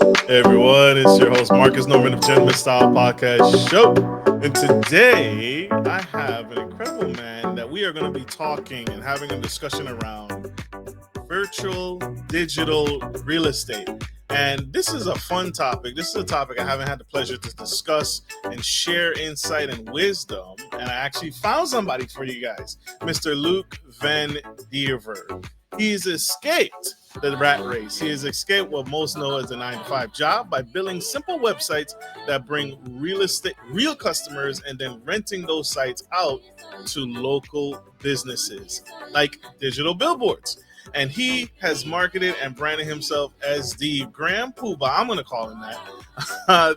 Hey everyone, it's your host Marcus Norman of Gentleman Style Podcast Show. And today I have an incredible man that we are going to be talking and having a discussion around virtual digital real estate. And this is a fun topic. This is a topic I haven't had the pleasure to discuss and share insight and wisdom. And I actually found somebody for you guys, Mr. Luke Van Dierver. He's escaped the rat race. He has escaped what most know as a 9-to-5 job by building simple websites that bring real customers and then renting those sites out to local businesses like digital billboards. And he has marketed and branded himself as the Grand Poobah. I'm going to call him that.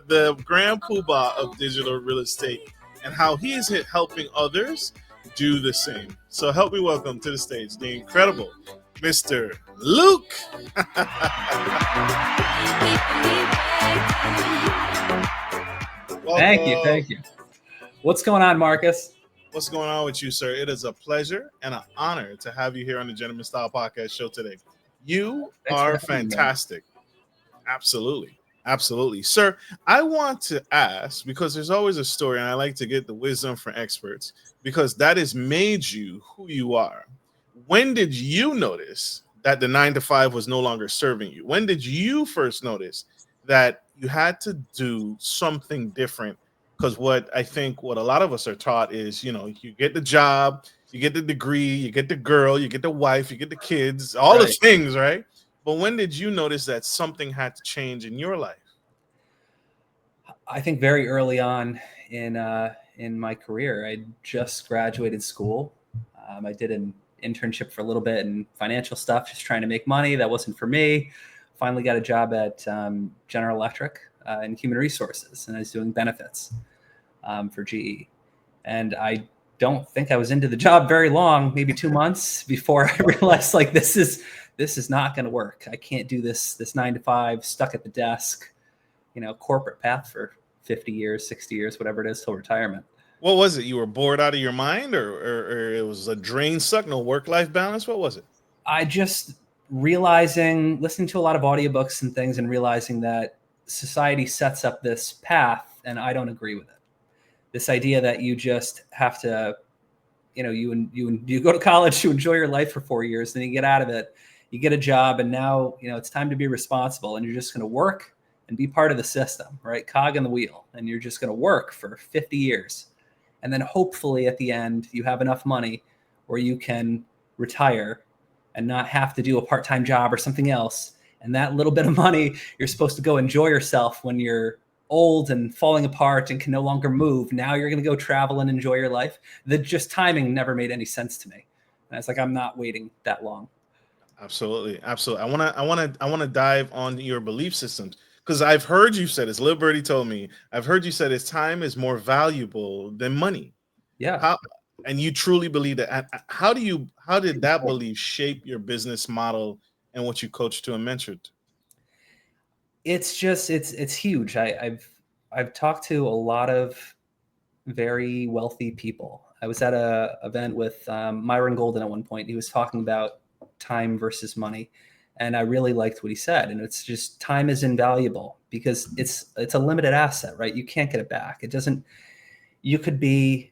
The Grand Poobah of digital real estate, and how he is helping others do the same. So help me welcome to the stage the incredible Mr. Luke. Thank you. What's going on, Marcus? What's going on with you, sir? It is a pleasure and an honor to have you here on the Gentleman Style Podcast Show today. You are fantastic. Absolutely. Sir, I want to ask, because there's always a story, and I like to get the wisdom from experts, because that has made you who you are. When did you notice that the 9-to-5 was no longer serving you? When did you first notice that you had to do something different? Because what a lot of us are taught is, you get the job, you get the degree, you get the girl, you get the wife, you get the kids, all the things, right? But when did you notice that something had to change in your life? I think very early on in my career. I just graduated school. I did an internship for a little bit in financial stuff, just trying to make money. That wasn't for me. Finally got a job at General Electric in human resources, and I was doing benefits for GE. And I don't think I was into the job very long, maybe 2 months before I realized this is not going to work. I can't do this 9-to-5 stuck at the desk, corporate path for 50 years, 60 years, whatever it is, till retirement. What was it? You were bored out of your mind, or it was a drain suck, no work-life balance? What was it? I just listening to a lot of audiobooks and things, and realizing that society sets up this path and I don't agree with it. This idea that you just have to, you go to college, you enjoy your life for 4 years, then you get out of it, you get a job, and now, it's time to be responsible, and you're just going to work and be part of the system, right? Cog in the wheel, and you're just going to work for 50 years. And then hopefully at the end, you have enough money where you can retire and not have to do a part-time job or something else. And that little bit of money, you're supposed to go enjoy yourself when you're old and falling apart and can no longer move. Now you're going to go travel and enjoy your life. The just timing never made any sense to me. And it's like, I'm not waiting that long. Absolutely. I want to dive on your belief systems, because I've heard you said, as Lil Birdie told me, I've heard you said his time is more valuable than money. Yeah. And you truly believe that. How did that belief shape your business model and what you coach to and mentored? It's just, it's huge. I've talked to a lot of very wealthy people. I was at a event with Myron Golden at one point. He was talking about time versus money, and I really liked what he said. And it's just, time is invaluable because it's a limited asset, right? You can't get it back. It doesn't. You could be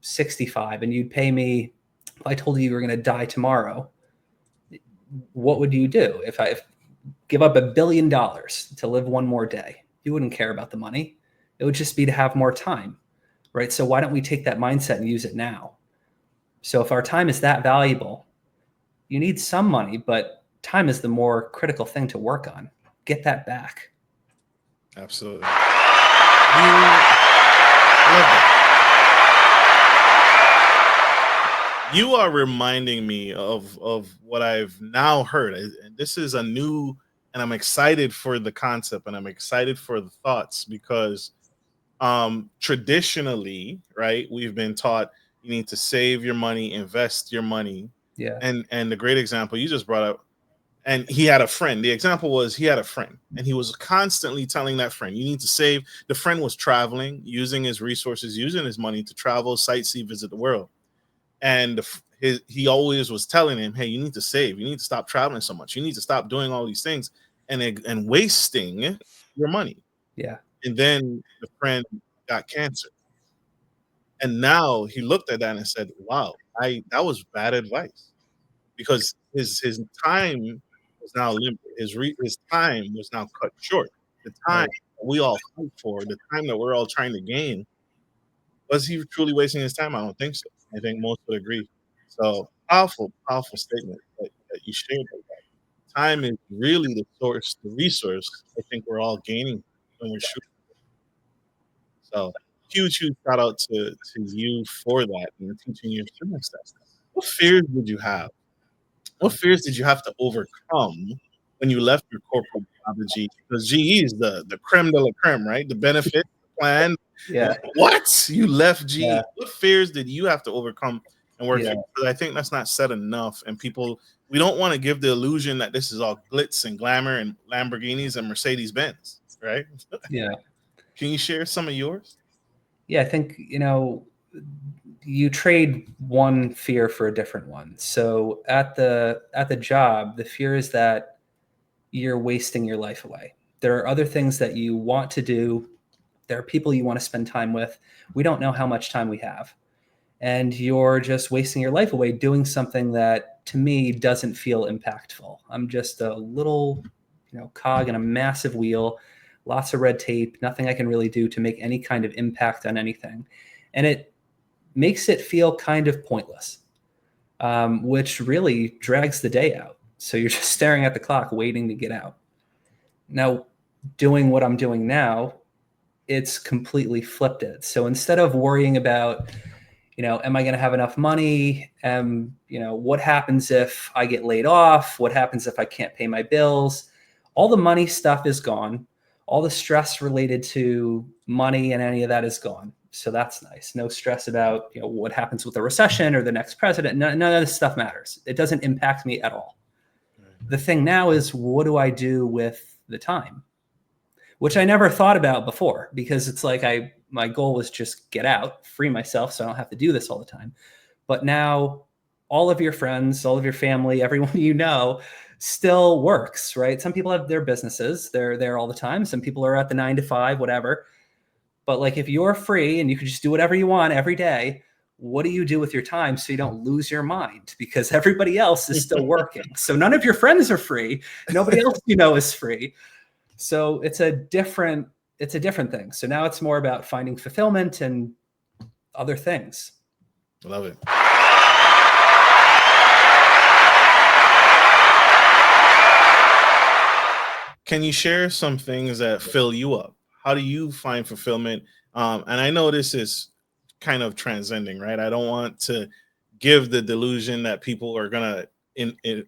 65, and you'd pay me, if I told you were going to die tomorrow, what would you do? If give up $1 billion to live one more day, you wouldn't care about the money. It would just be to have more time, right? So why don't we take that mindset and use it now? So if our time is that valuable, you need some money, but time is the more critical thing to work on. Get that back. Absolutely. Love that. You are reminding me of what I've now heard. This is a new, and I'm excited for the concept, and I'm excited for the thoughts, because traditionally, right, we've been taught you need to save your money, invest your money. Yeah. And the great example you just brought up, and he had a friend. The example was, he had a friend, and he was constantly telling that friend, you need to save. The friend was traveling, using his resources, using his money to travel, sightsee, visit the world. And he always was telling him, hey, you need to save. You need to stop traveling so much. You need to stop doing all these things. and wasting your money. Yeah. And then the friend got cancer. And now he looked at that and said, "Wow, I that was bad advice." Because his time was now limited. His time was now cut short. The time Right. that we all fight for, the time that we're all trying to gain, was he truly wasting his time? I don't think so. I think most would agree. So powerful, powerful statement that you shared. Like that. Time is really the source, the resource. I think we're all gaining when we're shooting. So huge, huge shout out to you for that and teaching your students that. What fears did you have? What fears did you have to overcome when you left your corporate job at GE? Because GE is the creme de la creme, right? The benefit plan. Yeah. What? You left GE. Yeah. What fears did you have to overcome and work Yeah. through? Because I think that's not said enough. And people, we don't want to give the illusion that this is all glitz and glamour and Lamborghinis and Mercedes Benz, right? Yeah. Can you share some of yours? Yeah. I think, you trade one fear for a different one. So at the job, the fear is that you're wasting your life away. There are other things that you want to do. There are people you want to spend time with. We don't know how much time we have. And you're just wasting your life away doing something that to me doesn't feel impactful. I'm just a little, cog in a massive wheel, lots of red tape, nothing I can really do to make any kind of impact on anything. And it makes it feel kind of pointless, which really drags the day out. So you're just staring at the clock, waiting to get out. Now, doing what I'm doing now, it's completely flipped it. So instead of worrying about, am I going to have enough money? What happens if I get laid off? What happens if I can't pay my bills? All the money stuff is gone. All the stress related to money and any of that is gone. So that's nice. No stress about, what happens with the recession or the next president. None of this stuff matters. It doesn't impact me at all. The thing now is, what do I do with the time? Which I never thought about before, because it's like my goal was just get out, free myself so I don't have to do this all the time. But now all of your friends, all of your family, everyone still works, right? Some people have their businesses. They're there all the time. Some people are at the 9 to 5, whatever. But like, if you're free and you can just do whatever you want every day, what do you do with your time so you don't lose your mind? Because everybody else is still working. So none of your friends are free. Nobody else is free. So it's a different thing. So now it's more about finding fulfillment and other things. Love it. Can you share some things that fill you up? How do you find fulfillment? And I know this is kind of transcending, right? I don't want to give the delusion that people are gonna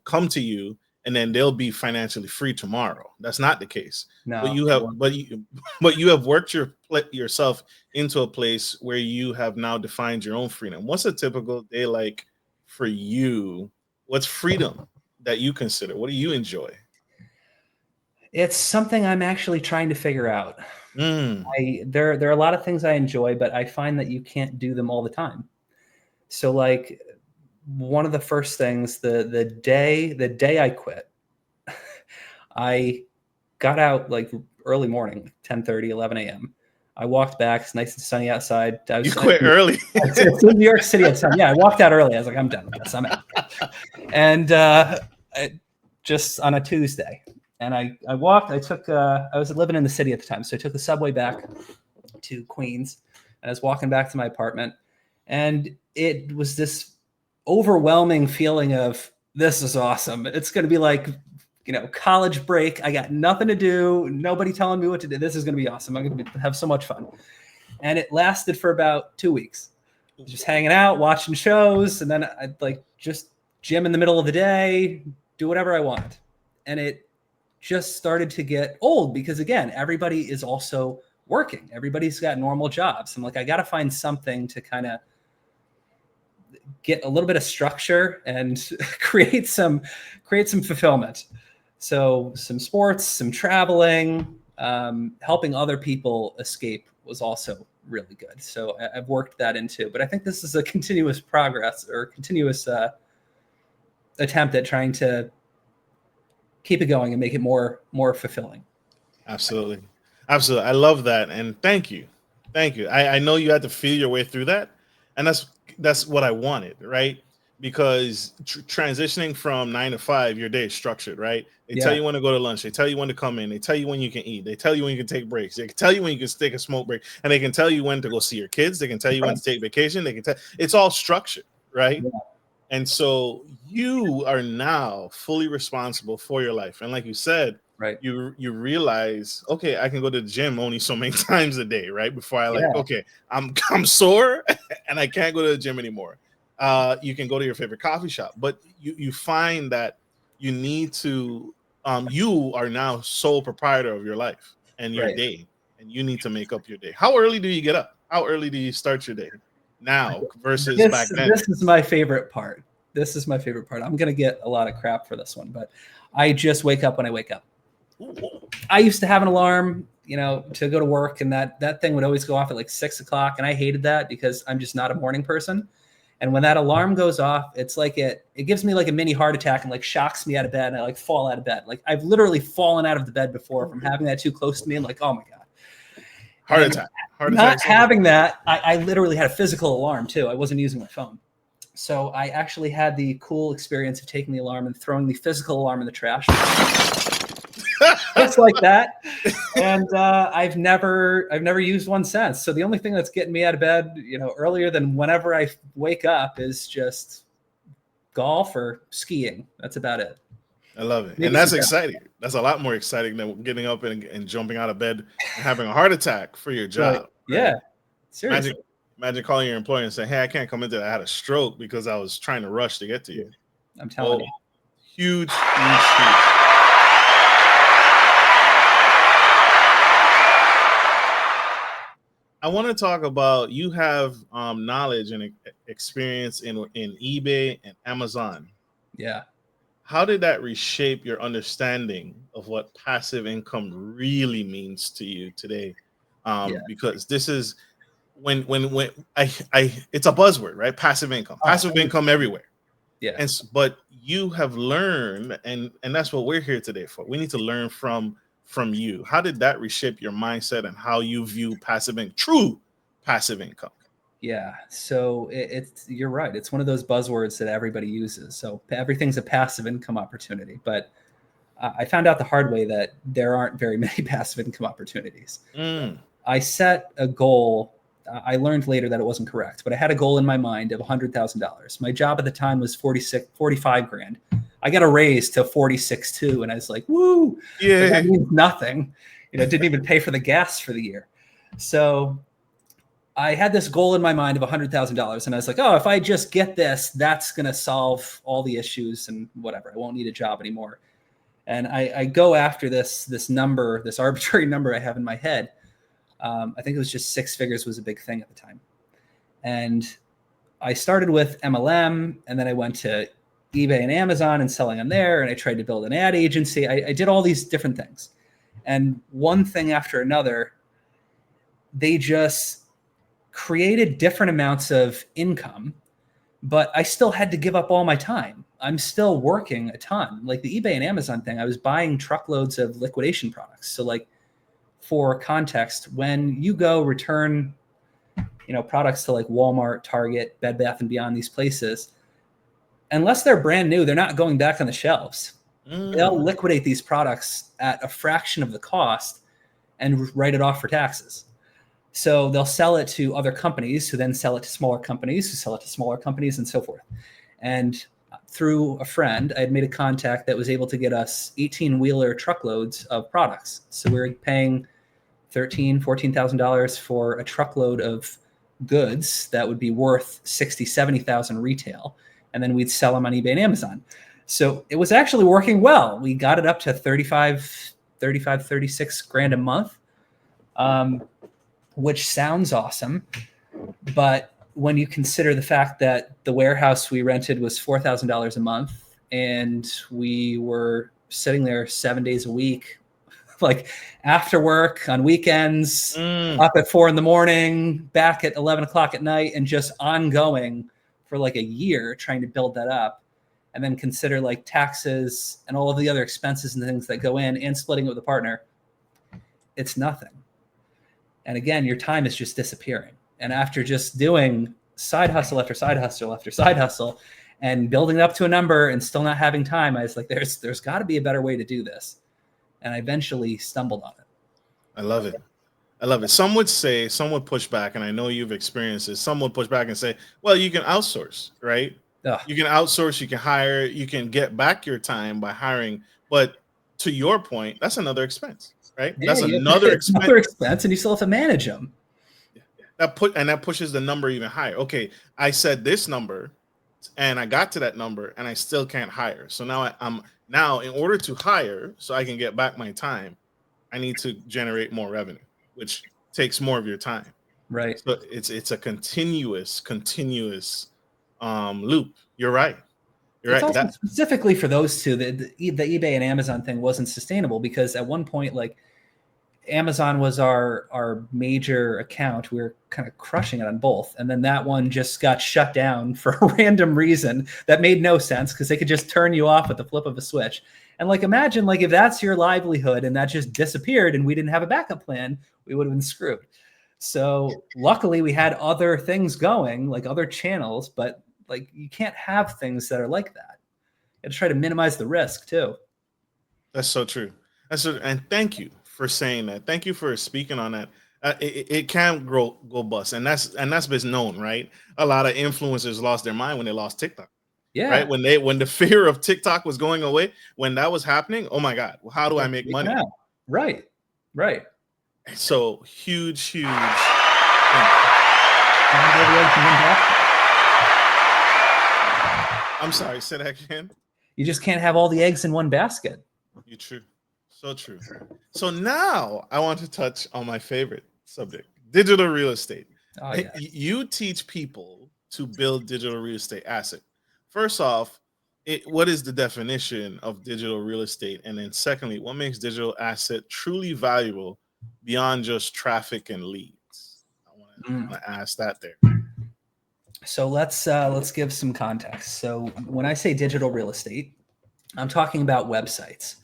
come to you and then they'll be financially free tomorrow. That's not the case. No, But you have worked yourself into a place where you have now defined your own freedom. What's a typical day like for you? What's freedom that you consider? What do you enjoy? it's something I'm actually trying to figure out. Mm. There are a lot of things I enjoy, but I find that you can't do them all the time. So like, one of the first things, the day I quit, I got out like early morning, 10:30, 11 a.m. I walked back. It's nice and sunny outside. You quit early. It's in New York City at 10. Yeah, I walked out early. I was like, I'm done with this. I'm out. And just on a Tuesday. And I walked. I was living in the city at the time. So I took the subway back to Queens. And I was walking back to my apartment. And it was this overwhelming feeling of, this is awesome. It's going to be like, college break. I got nothing to do. Nobody telling me what to do. This is going to be awesome. I'm going to have so much fun. And it lasted for about 2 weeks, just hanging out, watching shows. And then I'd like just gym in the middle of the day, do whatever I want. And it just started to get old because, again, everybody is also working. Everybody's got normal jobs. I'm like, I got to find something to kind of get a little bit of structure and create some fulfillment. So some sports, some traveling, helping other people escape was also really good. So I've worked that into, but I think this is a continuous progress or continuous attempt at trying to keep it going and make it more fulfilling. Absolutely. Absolutely. I love that. And thank you. Thank you. I know you had to feel your way through that. And that's what I wanted, right? Because transitioning from 9 to 5, your day is structured, right? They tell Yeah. you when to go to lunch. They tell you when to come in. They tell you when you can eat. They tell you when you can take breaks. They can tell you when you can take a smoke break. And they can tell you when to go see your kids. They can tell you when to take vacation. They can tell it's all structured, right? Yeah. And so you are now fully responsible for your life. And like you said, Right. you realize, okay, I can go to the gym only so many times a day, right? Before I Yeah. okay, I'm sore and I can't go to the gym anymore. You can go to your favorite coffee shop, but you find that you need to you are now sole proprietor of your life and your Right. day, and you need to make up your day. How early do you get up? How early do you start your day now versus back then? This is my favorite part. This is my favorite part. I'm going to get a lot of crap for this one, but I just wake up when I wake up. I used to have an alarm, to go to work, and that thing would always go off at like 6:00. And I hated that because I'm just not a morning person. And when that alarm goes off, it's like it gives me like a mini heart attack and like shocks me out of bed, and I like fall out of bed. Like I've literally fallen out of the bed before from having that too close to me. I'm like, oh my God. Heart attack. Not having that, I literally had a physical alarm too. I wasn't using my phone. So I actually had the cool experience of taking the alarm and throwing the physical alarm in the trash. Just like that. And I've never used one since. So the only thing that's getting me out of bed, earlier than whenever I wake up is just golf or skiing. That's about it. I love it. Maybe, and that's exciting. That's a lot more exciting than getting up and jumping out of bed and having a heart attack for your job. Right? Yeah. Seriously. Imagine calling your employer and saying, hey, I can't come into that. I had a stroke because I was trying to rush to get to you. I'm telling you. Huge. I want to talk about, you have knowledge and experience in eBay and Amazon. Yeah. How did that reshape your understanding of what passive income really means to you today? Because this is when it's a buzzword, right? Passive income, passive income everywhere. Yeah. But you have learned, and that's what we're here today for. We need to learn from you. How did that reshape your mindset and how you view true passive income? Yeah. So you're right. It's one of those buzzwords that everybody uses. So everything's a passive income opportunity, but I found out the hard way that there aren't very many passive income opportunities. I set a goal. I learned later that it wasn't correct, but I had a goal in my mind of $100,000. My job at the time was 45 grand. I got a raise to 46.2, and I was like, woo, yeah, that means nothing. Didn't even pay for the gas for the year. So I had this goal in my mind of $100,000, and I was like, oh, if I just get this, that's going to solve all the issues and whatever. I won't need a job anymore. And I go after this number, this arbitrary number I have in my head. I think it was just 6 figures was a big thing at the time. And I started with MLM, and then I went to eBay and Amazon and selling on there. And I tried to build an ad agency. I did all these different things. And one thing after another, they just created different amounts of income, but I still had to give up all my time. I'm still working a ton. Like the eBay and Amazon thing, I was buying truckloads of liquidation products. So like, for context, when you go return, products to like Walmart, Target, Bed Bath & Beyond, these places, unless they're brand new, they're not going back on the shelves. They'll liquidate these products at a fraction of the cost and write it off for taxes. So they'll sell it to other companies who then sell it to smaller companies who sell it to smaller companies and so forth. And through a friend, I had made a contact that was able to get us 18-wheeler truckloads of products. So we were paying $14,000 for a truckload of goods that would be worth $60,000-$70,000 retail. And then we'd sell them on eBay and Amazon. So it was actually working well. We got it up to 36 grand a month, which sounds awesome. But when you consider the fact that the warehouse we rented was $4,000 a month, and we were sitting there 7 days a week, like after work on weekends, up at 4 a.m, back at 11 o'clock at night, and just ongoing for like a year trying to build that up. and then consider like taxes and all of the other expenses and things that go in and splitting it with a partner, it's nothing. And again, your time is just disappearing. And after just doing side hustle after side hustle after side hustle and building up to a number and still not having time, I was like, there's got to be a better way to do this. And I eventually stumbled on it. I love it. I love it. Some would push back, and I know you've experienced this. Some would push back and say, well, you can outsource, right? Ugh. You can outsource, you can hire, you can get back your time by hiring. But to your point, that's another expense, right? Yeah, that's another expense, and you still have to manage them. That pushes the number even higher. Okay, I said this number, and I got to that number, and I still can't hire. So now I'm in order to hire, so I can get back my time, I need to generate more revenue, which takes more of your time. Right. So it's a continuous loop. You're right. It's also specifically for those two, the eBay and Amazon thing wasn't sustainable, because at one point, like, Amazon was our major account. We were kind of crushing it on both. And then that one just got shut down for a random reason that made no sense, because they could just turn you off with the flip of a switch. And like, imagine like if that's your livelihood and that just disappeared and we didn't have a backup plan, we would have been screwed. So luckily we had other things going, like other channels, but like you can't have things that are like that. You have to try to minimize the risk too. That's so true. And thank you for saying that. Thank you for speaking on that. It can go bust, and that's been known, right? A lot of influencers lost their mind when they lost TikTok. Yeah. Right. When the fear of TikTok was going away, when that was happening, oh my God, well, how do I make money? Right. So huge. I'm sorry, say that again. You just can't have all the eggs in one basket. You're true. So true. So now I want to touch on my favorite subject, digital real estate. Oh, yeah. You teach people to build digital real estate asset. First off, what is the definition of digital real estate? And then secondly, what makes digital asset truly valuable beyond just traffic and leads? I want to ask that there. So let's give some context. So when I say digital real estate, I'm talking about websites.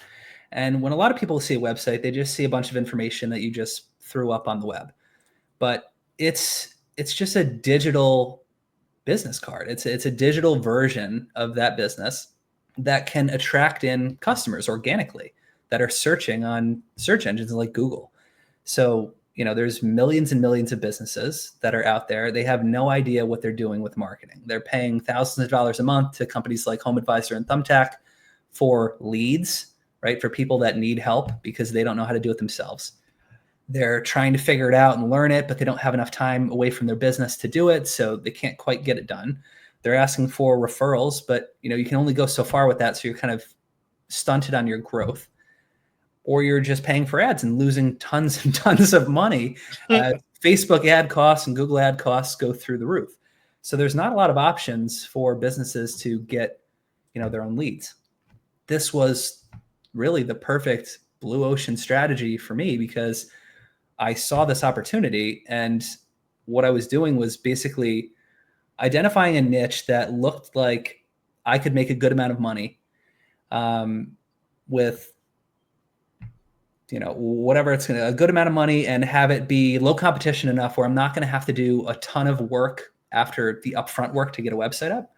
And when a lot of people see a website, they just see a bunch of information that you just threw up on the web. But it's just a digital business card. It's a digital version of that business that can attract in customers organically that are searching on search engines like Google. So, there's millions and millions of businesses that are out there. They have no idea what they're doing with marketing. They're paying thousands of dollars a month to companies like HomeAdvisor and Thumbtack for leads, right? For people that need help because they don't know how to do it themselves. They're trying to figure it out and learn it, but they don't have enough time away from their business to do it. So they can't quite get it done. They're asking for referrals, but you can only go so far with that. So you're kind of stunted on your growth, or you're just paying for ads and losing tons and tons of money. Facebook ad costs and Google ad costs go through the roof. So there's not a lot of options for businesses to get, their own leads. This was really the perfect blue ocean strategy for me, because I saw this opportunity, and what I was doing was basically identifying a niche that looked like I could make a good amount of money with, whatever a good amount of money, and have it be low competition enough where I'm not going to have to do a ton of work after the upfront work to get a website up.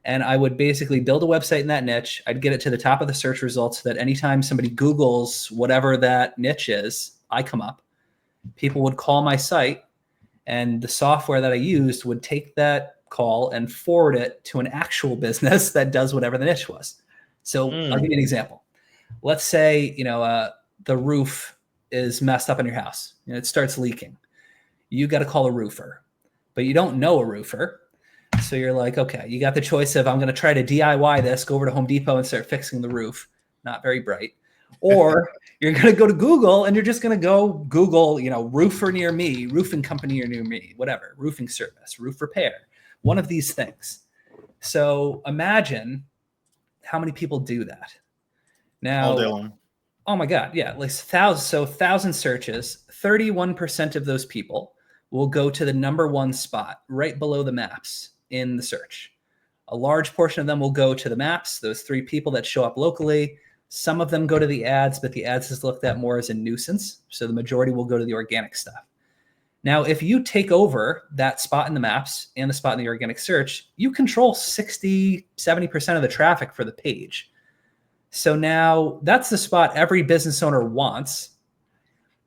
And I would basically build a website in that niche. I'd get it to the top of the search results so that anytime somebody Googles whatever that niche is, I come up. People would call my site, and the software that I used would take that call and forward it to an actual business that does whatever the niche was. So I'll give you an example. Let's say, the roof is messed up in your house. It starts leaking. You got to call a roofer, but you don't know a roofer. So you're like, okay, you got the choice of, I'm going to try to DIY this, go over to Home Depot and start fixing the roof. Not very bright. Or you're going to go to Google and you're just going to go Google, roofer near me, roofing company near me, whatever, roofing service, roof repair, one of these things. So imagine how many people do that. Now, all day long. Oh my God. Yeah. Like 1,000 searches, 31% of those people will go to the number one spot right below the maps in the search. A large portion of them will go to the maps, those 3 people that show up locally. Some of them go to the ads, but the ads is looked at more as a nuisance. So the majority will go to the organic stuff. Now, if you take over that spot in the maps and the spot in the organic search, you control 60, 70% of the traffic for the page. So now that's the spot every business owner wants.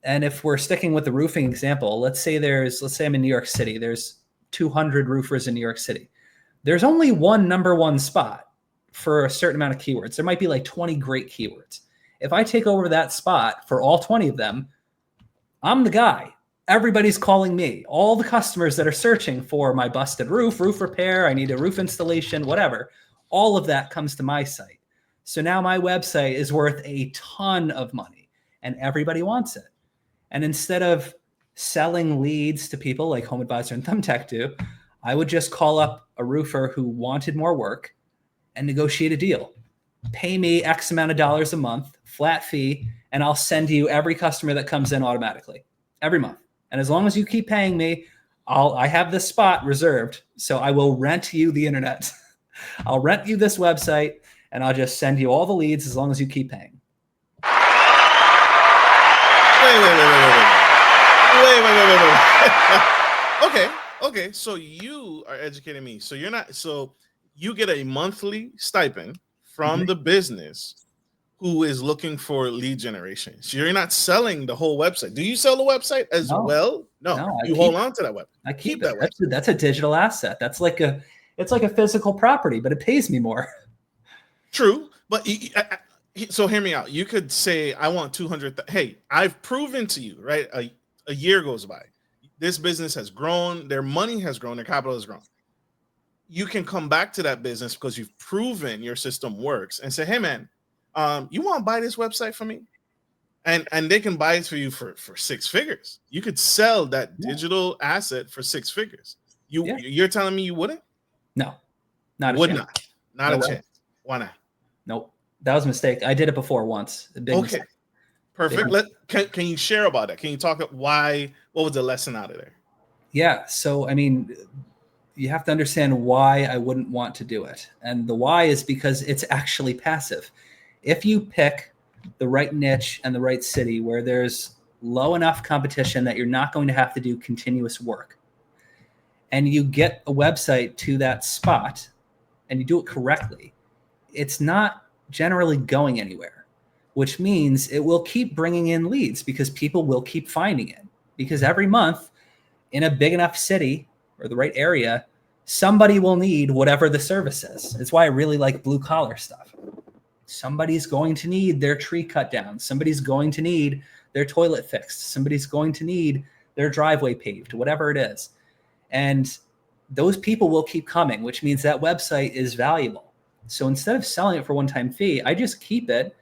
And if we're sticking with the roofing example, let's say I'm in New York City, there's 200 roofers in New York City. There's only one number one spot for a certain amount of keywords. There might be like 20 great keywords. If I take over that spot for all 20 of them, I'm the guy. Everybody's calling me. All the customers that are searching for my busted roof repair, I need a roof installation, whatever, all of that comes to my site. So now my website is worth a ton of money and everybody wants it. And instead of selling leads to people like Home Advisor and Thumbtack do, I would just call up a roofer who wanted more work and negotiate a deal. Pay me X amount of dollars a month, flat fee, and I'll send you every customer that comes in automatically every month. And as long as you keep paying me, I have this spot reserved. So I will rent you the internet. I'll rent you this website and I'll just send you all the leads as long as you keep paying. Wait. Okay. So you are educating me. So you get a monthly stipend from the business who is looking for lead generation. So you're not selling the whole website. Do you sell the website as well? No, you hold on to that website. I keep that website. That's a digital asset. It's like a physical property, but it pays me more. True, but so hear me out. You could say, I want 200. Hey, I've proven to you, right? A year goes by. This business has grown. Their money has grown. Their capital has grown. You can come back to that business because you've proven your system works and say, hey, man, you want to buy this website for me? And they can buy it for you for 6 figures. You could sell that digital asset for 6 figures. You're telling me you wouldn't? No, not a chance. Not a chance. Why not? Nope. That was a mistake. I did it before once. Okay. Mistake. Perfect. Can you share about that? Can you talk about what was the lesson out of there? Yeah. So, I mean, you have to understand why I wouldn't want to do it. And the why is because it's actually passive. If you pick the right niche and the right city where there's low enough competition that you're not going to have to do continuous work, and you get a website to that spot and you do it correctly, it's not generally going anywhere, which means it will keep bringing in leads because people will keep finding it. Because every month in a big enough city or the right area, somebody will need whatever the service is. It's why I really like blue collar stuff. Somebody's going to need their tree cut down. Somebody's going to need their toilet fixed. Somebody's going to need their driveway paved, whatever it is. And those people will keep coming, which means that website is valuable. So instead of selling it for one-time fee, I just keep it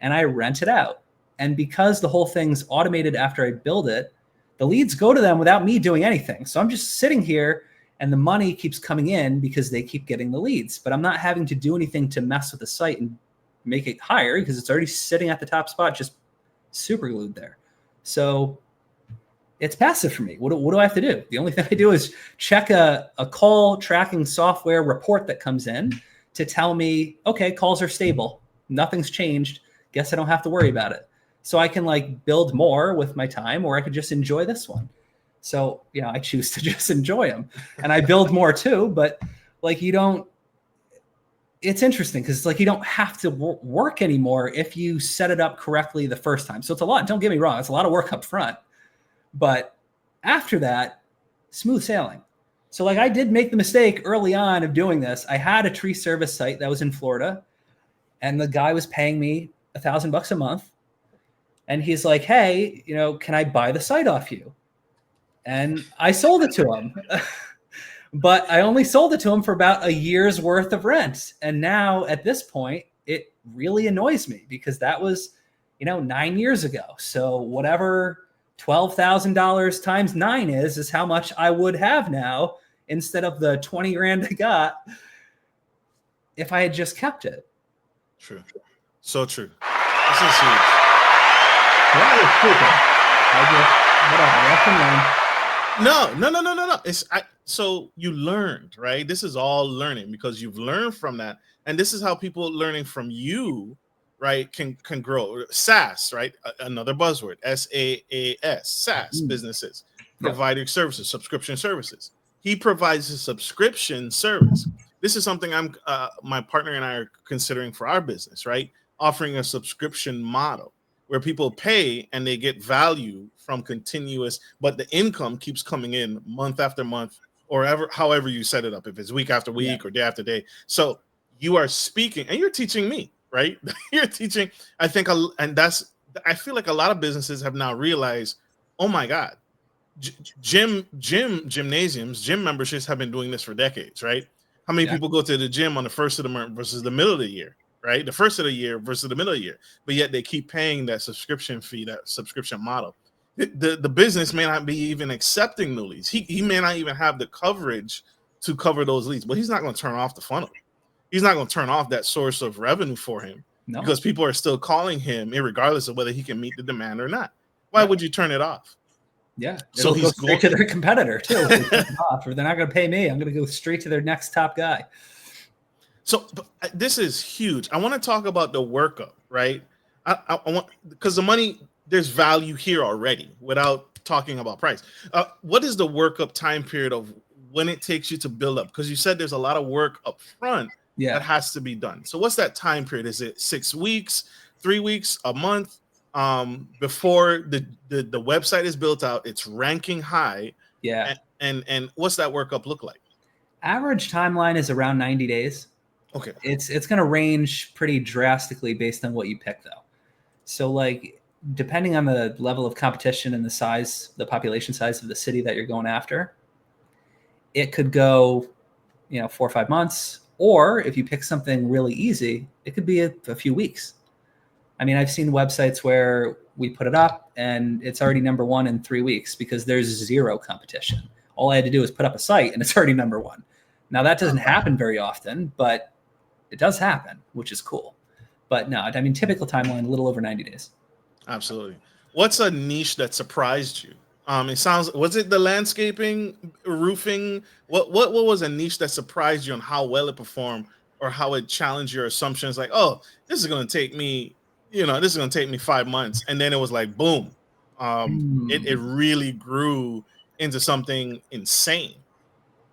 and I rent it out. And because the whole thing's automated after I build it, the leads go to them without me doing anything. So I'm just sitting here and the money keeps coming in because they keep getting the leads. But I'm not having to do anything to mess with the site and make it higher because it's already sitting at the top spot, just super glued there. So it's passive for me. What do I have to do? The only thing I do is check a call tracking software report that comes in to tell me, okay, calls are stable. Nothing's changed. Guess I don't have to worry about it. So I can like build more with my time, or I could just enjoy this one. So, I choose to just enjoy them and I build more too, but like it's interesting because it's like you don't have to work anymore if you set it up correctly the first time. So it's a lot, don't get me wrong, it's a lot of work up front, but after that, smooth sailing. So like I did make the mistake early on of doing this. I had a tree service site that was in Florida and the guy was paying me $1,000 a month. And he's like, hey, can I buy the site off you? And I sold it to him, but I only sold it to him for about a year's worth of rent. And now at this point, it really annoys me because that was, 9 years ago. So whatever $12,000 times 9 is how much I would have now instead of the 20 grand I got if I had just kept it. True. So true. This is huge. That was stupid. I just, whatever. No. It's So you learned, right? This is all learning because you've learned from that. And this is how people learning from you, right, can grow. SaaS, right? Another buzzword, SaaS, SaaS Mm. businesses, Yep. providing services, subscription services. He provides a subscription service. This is something my partner and I are considering for our business, right? Offering a subscription model where people pay and they get value from continuous, but the income keeps coming in month after month, or however you set it up, if it's week after Yeah. week or day after day. So you are speaking and you're teaching me, right? You're teaching. I think, and I feel like a lot of businesses have now realized, oh my God, gymnasiums, gym memberships have been doing this for decades, right? How many Yeah. people go to the gym on the first of the month versus the middle of the year, right? The first of the year versus the middle of the year, but yet they keep paying that subscription fee, that subscription model. The business may not be even accepting new leads. He may not even have the coverage to cover those leads, but he's not going to turn off the funnel. He's not going to turn off that source of revenue for him No. because people are still calling him, regardless of whether he can meet the demand or not. Why Yeah. would you turn it off? Yeah. So It'll he's go straight to their competitor too. If they turn it off, or they're not going to pay me. I'm going to go straight to their next top guy. So this is huge. I want to talk about the workup, right? I want, because the money, there's value here already without talking about price. What is the workup time period of when it takes you to build up? Because you said there's a lot of work up front Yeah. that has to be done. So what's that time period? Is it 6 weeks, 3 weeks, a month? Before the website is built out, it's ranking high. Yeah. And what's that workup look like? Average timeline is around 90 days. Okay. It's going to range pretty drastically based on what you pick, though. So, like, depending on the level of competition and the size, the population size of the city that you're going after, it could go, 4 or 5 months. Or if you pick something really easy, it could be a few weeks. I mean, I've seen websites where we put it up and it's already number one in 3 weeks because there's zero competition. All I had to do is put up a site and it's already number one. Now, that doesn't happen very often, but it does happen, which is cool. But no, I mean, typical timeline, a little over 90 days. Absolutely. What's a niche that surprised you? Was it the landscaping, roofing? What was a niche that surprised you on how well it performed or how it challenged your assumptions? Like, oh, this is going to take me, this is going to take me 5 months. And then it was like, boom. It really grew into something insane.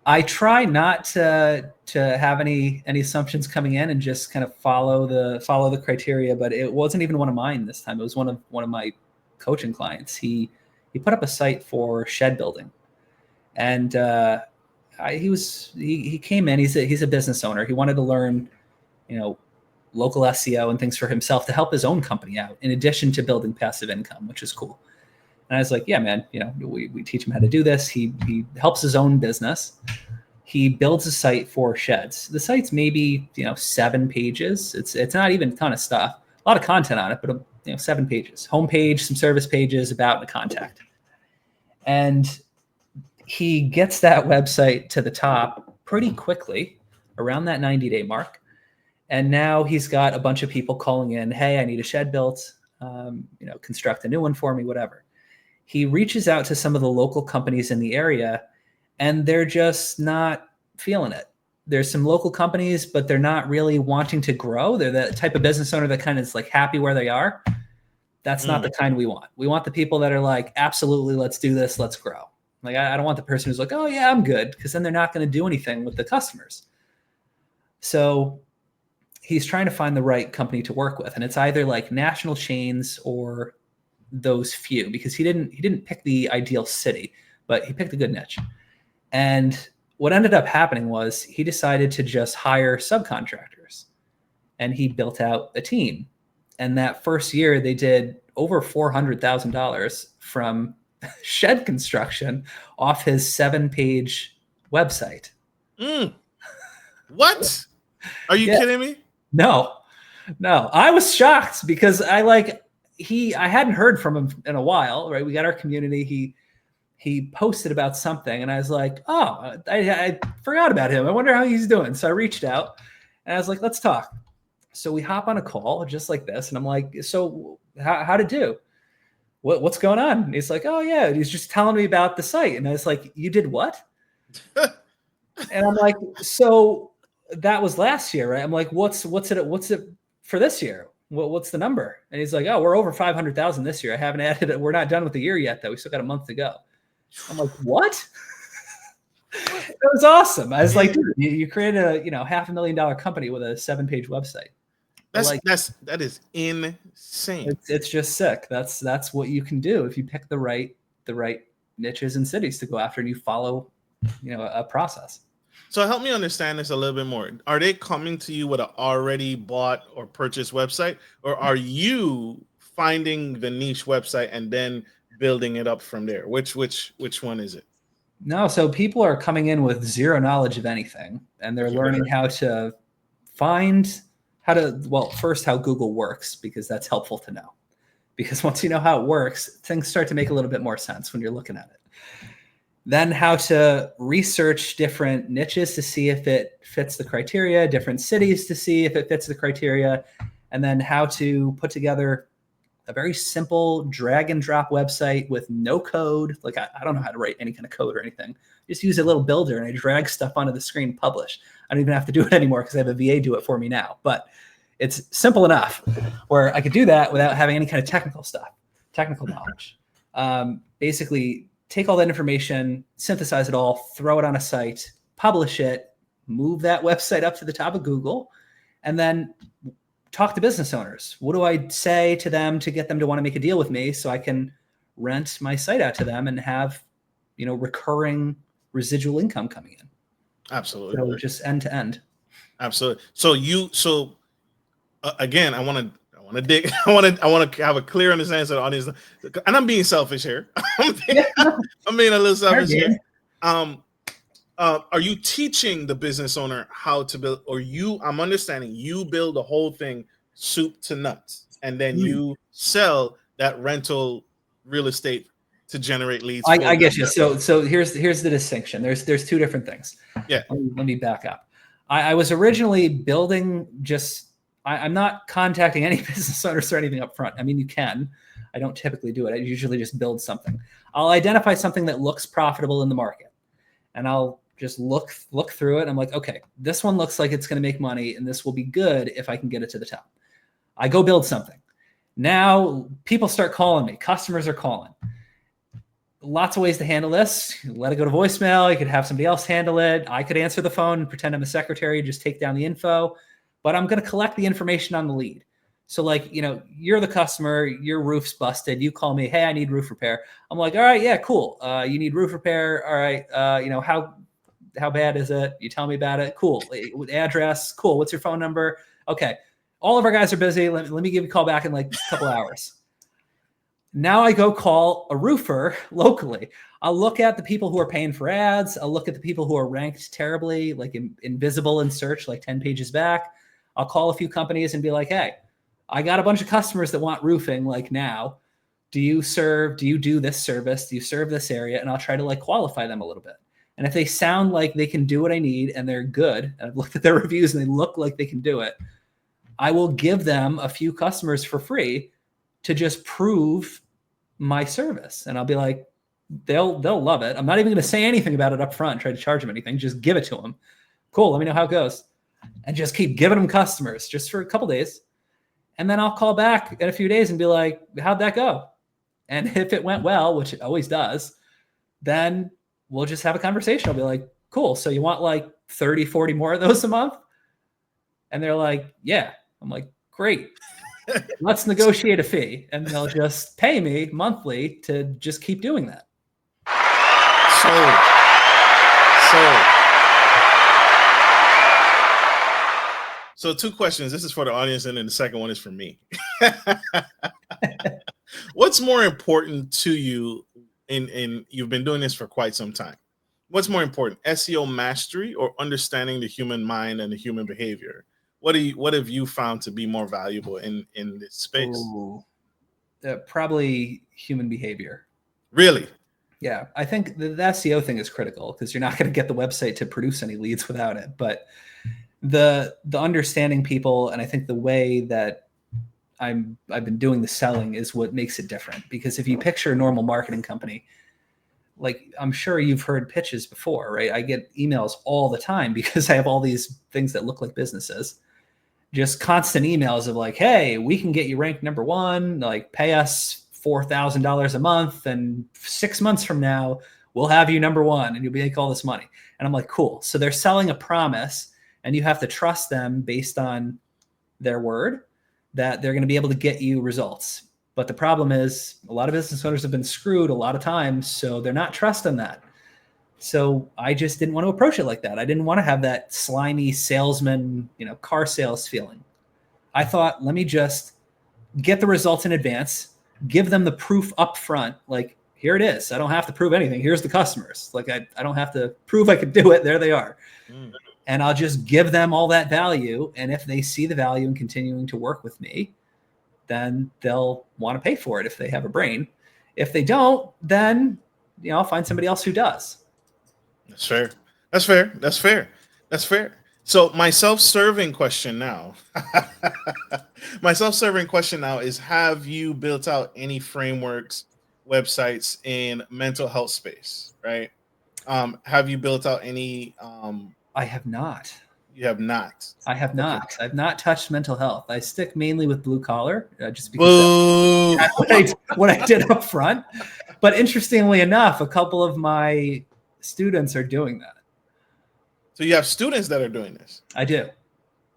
I try not to have any assumptions coming in and just kind of follow the criteria, but it wasn't even one of mine this time. It was one of my coaching clients. He put up a site for shed building, and he came in. He's a business owner. He wanted to learn, local SEO and things for himself to help his own company out, in addition to building passive income, which is cool. And I was like, yeah, man, we teach him how to do this. He helps his own business. He builds a site for sheds. The site's maybe, 7 pages. It's not even a ton of stuff, a lot of content on it, but 7 pages, homepage, some service pages, about, and a contact. And he gets that website to the top pretty quickly, around that 90-day mark. And now he's got a bunch of people calling in, hey, I need a shed built, construct a new one for me, whatever. He reaches out to some of the local companies in the area, and they're just not feeling it. There's some local companies, but they're not really wanting to grow. They're the type of business owner that kind of is like happy where they are. That's not the kind we want. We want the people that are like, absolutely, let's do this, let's grow. Like, I don't want the person who's like, oh yeah, I'm good, because then they're not going to do anything with the customers. So he's trying to find the right company to work with, and it's either like national chains or those few, because he didn't pick the ideal city, but he picked a good niche. And what ended up happening was he decided to just hire subcontractors, and he built out a team. And that first year they did over $400,000 from shed construction off his 7-page website. What? Are you kidding me? No, I was shocked because I hadn't heard from him in a while, right? We got our community. He posted about something, and I was like, oh, I forgot about him. I wonder how he's doing. So I reached out, and I was like, let's talk. So we hop on a call just like this, and I'm like, so how'd it do? What's going on? And he's like, oh yeah. And he's just telling me about the site, and I was like, you did what? And I'm like, so that was last year, right? I'm like, what's it for this year? What's the number? And he's like, oh, we're over 500,000 this year. I haven't added it. We're not done with the year yet, though. We still got a month to go. I'm like, what? That was awesome. I was like, dude, you created a $500,000 company with a 7-page website. That is insane. It's just sick. That's what you can do if you pick the right niches and cities to go after, and you follow a process. So help me understand this a little bit more. Are they coming to you with an already bought or purchased website, or are you finding the niche website and then building it up from there? Which one is it? No, so people are coming in with zero knowledge of anything, and they're learning how to first how Google works, because that's helpful to know. Because once you know how it works, things start to make a little bit more sense when you're looking at it. Then how to research different niches to see if it fits the criteria, different cities to see if it fits the criteria, and then how to put together a very simple drag and drop website with no code. Like I don't know how to write any kind of code or anything. Just use a little builder and I drag stuff onto the screen, publish. I don't even have to do it anymore because I have a VA do it for me now. But it's simple enough where I could do that without having any kind of technical knowledge. Basically, take all that information, synthesize it all, throw it on a site, publish it, move that website up to the top of Google, and then talk to business owners. What do I say to them to get them to want to make a deal with me so I can rent my site out to them and have, recurring residual income coming in? Absolutely. So just end to end. Absolutely. So again, I want to dig. I want to have a clear understanding of the audience, and I'm being selfish here. I'm being a little selfish here. Are you teaching the business owner how to build, or I'm understanding you build the whole thing soup to nuts, and then you sell that rental real estate to generate leads? I get you. So here's the distinction. There's two different things. Yeah. Let me back up. I was originally building I'm not contacting any business owners or anything up front. I mean, you can. I don't typically do it. I usually just build something. I'll identify something that looks profitable in the market, and I'll just look through it. I'm like, okay, this one looks like it's going to make money, and this will be good if I can get it to the top. I go build something. Now people start calling me. Customers are calling. Lots of ways to handle this. Let it go to voicemail. You could have somebody else handle it. I could answer the phone and pretend I'm a secretary, just take down the info. But I'm going to collect the information on the lead. So you're the customer, your roof's busted. You call me, hey, I need roof repair. I'm like, all right, yeah, cool. You need roof repair. All right. How bad is it? You tell me about it. Cool. Address. Cool. What's your phone number? Okay. All of our guys are busy. Let me give you a call back in like a couple hours. Now I go call a roofer locally. I'll look at the people who are paying for ads. I'll look at the people who are ranked terribly, like invisible in search, like 10 pages back. I'll call a few companies and be like, hey, I got a bunch of customers that want roofing like now. Do you do this service? Do you serve this area? And I'll try to qualify them a little bit. And if they sound like they can do what I need and they're good, and I've looked at their reviews and they look like they can do it, I will give them a few customers for free to just prove my service. And I'll be like, they'll love it. I'm not even going to say anything about it up front, try to charge them anything, just give it to them. Cool. Let me know how it goes. And just keep giving them customers just for a couple days. And then I'll call back in a few days and be like, how'd that go? And if it went well, which it always does, then we'll just have a conversation. I'll be like, cool. So you want 30, 40 more of those a month? And they're like, yeah. I'm like, great. Let's negotiate a fee. And they'll just pay me monthly to just keep doing that. So 2 questions. This is for the audience, and then the second one is for me. What's more important to you in you've been doing this for quite some time? What's more important, SEO mastery or understanding the human mind and the human behavior? What have you found to be more valuable in this space? Probably human behavior. Really? Yeah, I think the SEO thing is critical because you're not going to get the website to produce any leads without it. But the understanding people, and I think the way that I've been doing the selling is what makes it different. Because if you picture a normal marketing company, like I'm sure you've heard pitches before, right? I get emails all the time because I have all these things that look like businesses. Just constant emails of like, hey, we can get you ranked number one, like pay us $4,000 a month, and 6 months from now, we'll have you number one and you'll make all this money. And I'm like, cool. So they're selling a promise and you have to trust them based on their word that they're going to be able to get you results. But the problem is a lot of business owners have been screwed a lot of times, so they're not trusting that. So I just didn't want to approach it like that. I didn't want to have that slimy salesman, car sales feeling. I thought, let me just get the results in advance, give them the proof up front. Like, here it is. I don't have to prove anything. Here's the customers. Like, I don't have to prove I could do it. There they are. And I'll just give them all that value. And if they see the value in continuing to work with me, then they'll want to pay for it if they have a brain. If they don't, then I'll find somebody else who does. That's fair. That's fair. That's fair. That's fair. So my self-serving question now, is, have you built out any frameworks, websites in mental health space, right? Have you built out any? I have not. You have not. I have not. Okay. I've not touched mental health. I stick mainly with blue collar, just because that's what I did up front. But interestingly enough, a couple of my students are doing that. So you have students that are doing this? I do.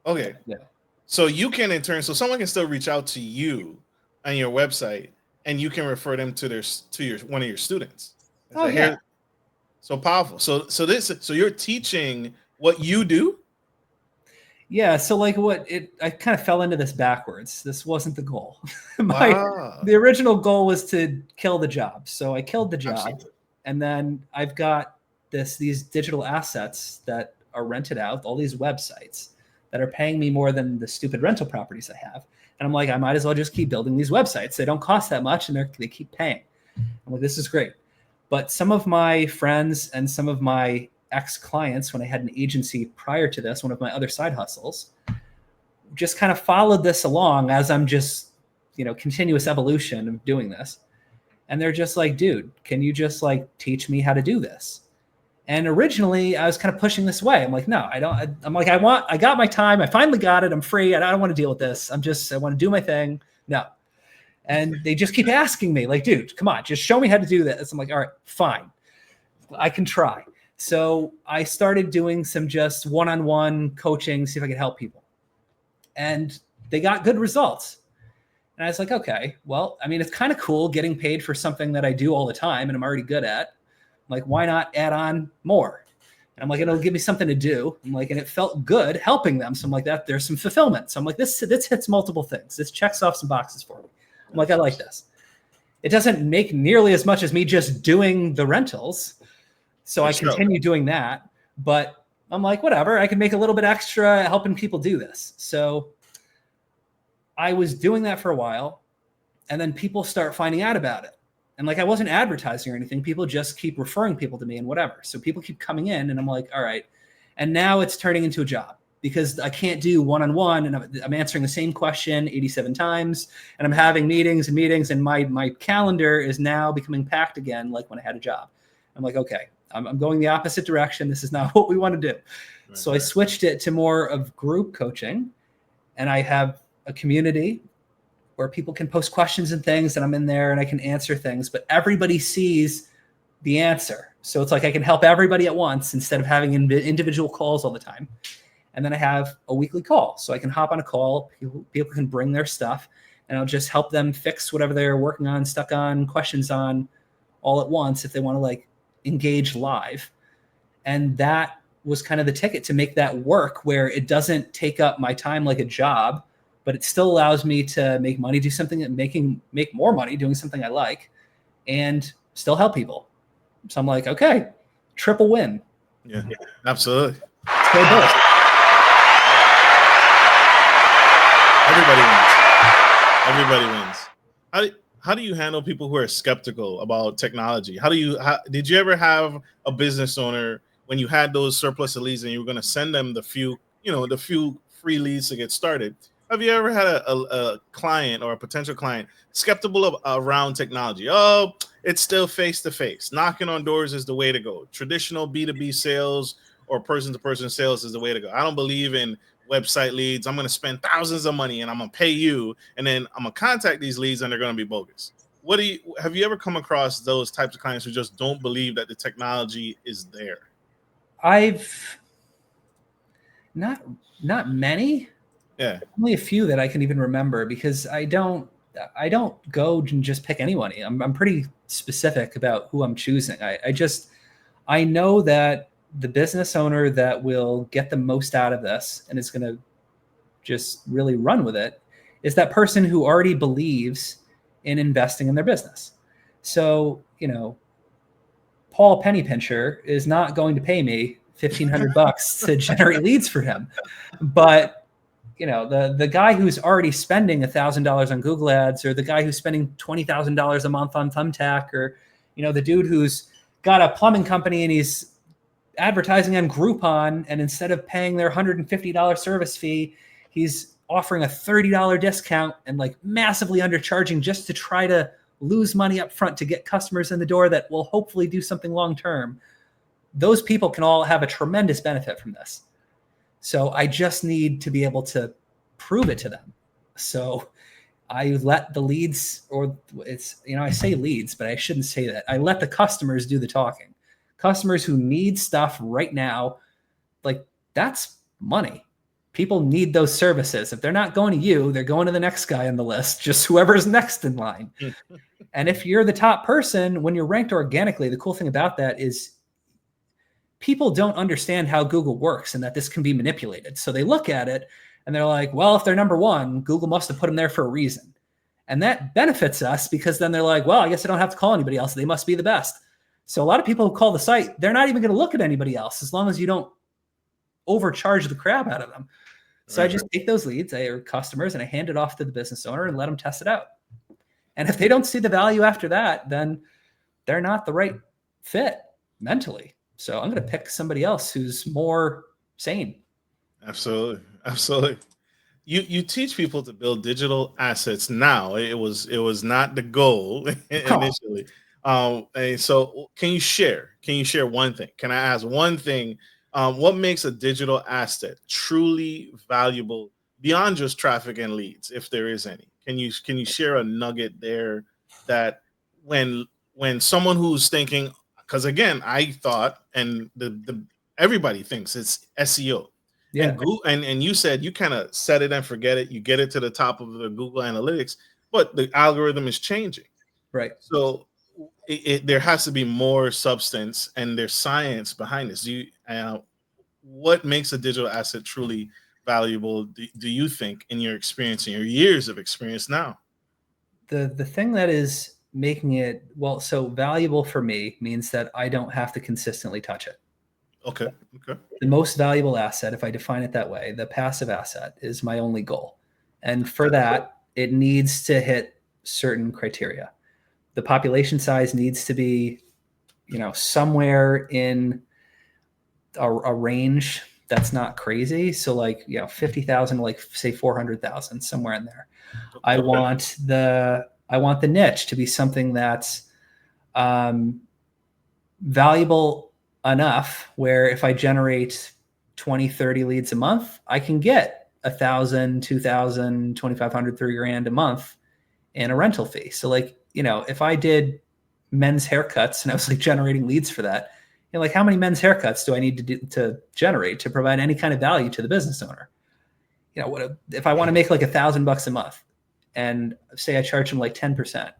Okay. Yeah. So you can in turn, so someone can still reach out to you on your website and you can refer them to one of your students. Oh, yeah. So powerful. So you're teaching what you do? Yeah. So like I kind of fell into this backwards. This wasn't the goal. The original goal was to kill the job. So I killed the job. Absolutely. And then I've got these digital assets that are rented out, all these websites that are paying me more than the stupid rental properties I have. And I'm like, I might as well just keep building these websites. They don't cost that much and they keep paying. I'm like, this is great. But some of my friends and some of my ex-clients, when I had an agency prior to this, one of my other side hustles, just kind of followed this along as I'm just, continuous evolution of doing this. And they're just like, dude, can you just like teach me how to do this? And originally I was kind of pushing this away. I'm like, no, I don't. I'm like, I got my time. I finally got it. I'm free. I don't want to deal with this. I want to do my thing. No. And they just keep asking me like, dude, come on, just show me how to do this. I'm like, all right, fine. I can try. So I started doing some just one-on-one coaching, see if I could help people. And they got good results. And I was like, okay, well, I mean, it's kind of cool getting paid for something that I do all the time and I'm already good at. I'm like, why not add on more? And I'm like, it'll give me something to do. I'm like, and it felt good helping them. So I'm like, there's some fulfillment. So I'm like, this hits multiple things. This checks off some boxes for me. I'm like, I like this. It doesn't make nearly as much as me just doing the rentals. So I continue doing that. But I'm like, whatever, I can make a little bit extra helping people do this. So I was doing that for a while, and then people start finding out about it. And like, I wasn't advertising or anything. People just keep referring people to me and whatever. So people keep coming in and I'm like, all right. And now it's turning into a job because I can't do one-on-one and I'm answering the same question 87 times and I'm having meetings and my calendar is now becoming packed again. Like when I had a job, I'm like, okay, I'm going the opposite direction. This is not what we want to do. Right. So I switched it to more of group coaching, and I have a community where people can post questions and things, and I'm in there and I can answer things, but everybody sees the answer. So it's like I can help everybody at once instead of having individual calls all the time. And then I have a weekly call. So I can hop on a call, people can bring their stuff, and I'll just help them fix whatever they're working on, stuck on, questions on all at once if they want to like engage live. And that was kind of the ticket to make that work where it doesn't take up my time like a job, but it still allows me to make money, do something that make more money doing something I like, and still help people. So I'm like, okay, triple win. Yeah, absolutely. Everybody wins. How do you handle people who are skeptical about technology? Did you ever have a business owner when you had those surplus of leads and you were going to send them the few free leads to get started? Have you ever had a client or a potential client skeptical around technology? Oh, it's still face to face. Knocking on doors is the way to go. Traditional B2B sales or person to person sales is the way to go. I don't believe in website leads. I'm going to spend thousands of money and I'm going to pay you, and then I'm going to contact these leads and they're going to be bogus. Have you ever come across those types of clients who just don't believe that the technology is there? I've not many. Yeah. Only a few that I can even remember, because I don't go and just pick anyone. I'm pretty specific about who I'm choosing. I know that the business owner that will get the most out of this and is going to just really run with it is that person who already believes in investing in their business. So, Paul Pennypincher is not going to pay me $1,500 to generate leads for him. But the guy who's already spending $1,000 on Google Ads, or the guy who's spending $20,000 a month on Thumbtack, or the dude who's got a plumbing company and he's advertising on Groupon, and instead of paying their $150 service fee, he's offering a $30 discount and like massively undercharging just to try to lose money up front to get customers in the door that will hopefully do something long term. Those people can all have a tremendous benefit from this. So I just need to be able to prove it to them. So I let the leads, or I say leads, but I shouldn't say that. I let the customers do the talking. Customers who need stuff right now, like, that's money. People need those services. If they're not going to you, they're going to the next guy on the list, just whoever's next in line. And if you're the top person, when you're ranked organically, the cool thing about that is people don't understand how Google works and that this can be manipulated. So they look at it and they're like, well, if they're number one, Google must have put them there for a reason. And that benefits us, because then they're like, well, I guess I don't have to call anybody else. They must be the best. So a lot of people who call the site, they're not even going to look at anybody else as long as you don't overcharge the crap out of them. So right. I just take those leads, or customers, and I hand it off to the business owner and let them test it out. And if they don't see the value after that, then they're not the right fit mentally. So I'm going to pick somebody else who's more sane. Absolutely. Absolutely. You teach people to build digital assets now. It was not the goal initially. And so can you share one thing? Can I ask one thing? What makes a digital asset truly valuable beyond just traffic and leads, if there is any? Can you share a nugget there that when someone who's thinking, because again, I thought, and everybody thinks it's SEO. Yeah. And Google, and you said you kind of set it and forget it. You get it to the top of the Google Analytics, but the algorithm is changing. Right. So there has to be more substance, and there's science behind this. What makes a digital asset truly valuable, do you think, in your experience, in your years of experience now? The thing that is making it so valuable for me means that I don't have to consistently touch it. Okay. The most valuable asset, if I define it that way, the passive asset, is my only goal. And for that, it needs to hit certain criteria. The population size needs to be, somewhere in a range that's not crazy. So 50,000 to say 400,000, somewhere in there. Okay. I want the niche to be something that's valuable enough where if I generate 20, 30 leads a month, I can get 1,000, 2,000, 2,500, $3,000 a month in a rental fee. So if I did men's haircuts and I was generating leads for that, how many men's haircuts do I need to generate to provide any kind of value to the business owner? If I want to make $1,000 a month and say I charge them 10%,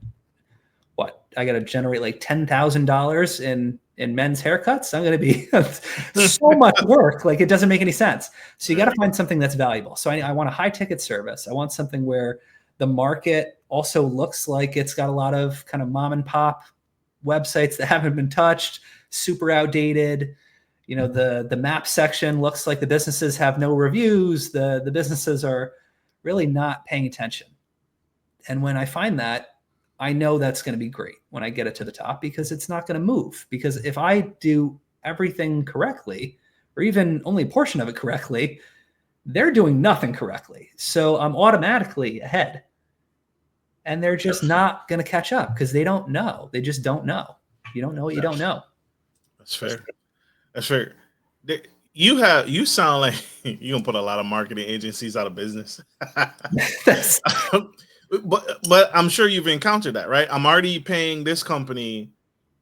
I got to generate $10,000 in men's haircuts? I'm going to be so much work. It doesn't make any sense. So you got to find something that's valuable. So I want a high ticket service. I want something where the market also looks like it's got a lot of kind of mom and pop websites that haven't been touched, super outdated. The map section looks like the businesses have no reviews. The businesses are really not paying attention. And when I find that, I know that's going to be great when I get it to the top, because it's not going to move. Because if I do everything correctly, or even only a portion of it correctly, they're doing nothing correctly. So I'm automatically ahead. And they're just not going to catch up because they don't know. They just don't know. You don't know what you don't know. That's fair. That's fair. You sound like you're gonna put a lot of marketing agencies out of business. but I'm sure you've encountered that, right? I'm already paying this company,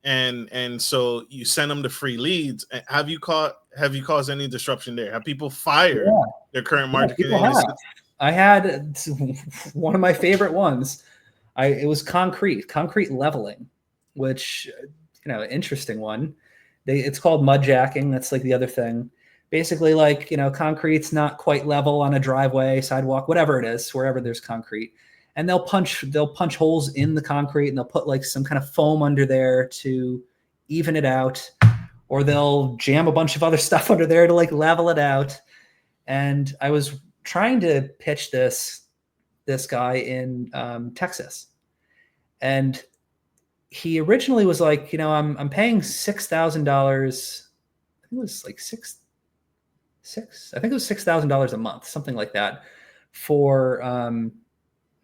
and so you send them the free leads. Have you caused any disruption there? Have people fired their current marketing agency? I had one of my favorite ones. It was concrete leveling, which, interesting one. It's called mud jacking. That's like the other thing. Basically, like, concrete's not quite level on a driveway, sidewalk, whatever it is, wherever there's concrete. And they'll punch holes in the concrete, and they'll put like some kind of foam under there to even it out, or they'll jam a bunch of other stuff under there to like level it out. And I was trying to pitch this guy in Texas, and he originally was like, I'm paying $6,000. I think it was like I think it was $6,000 a month, something like that. For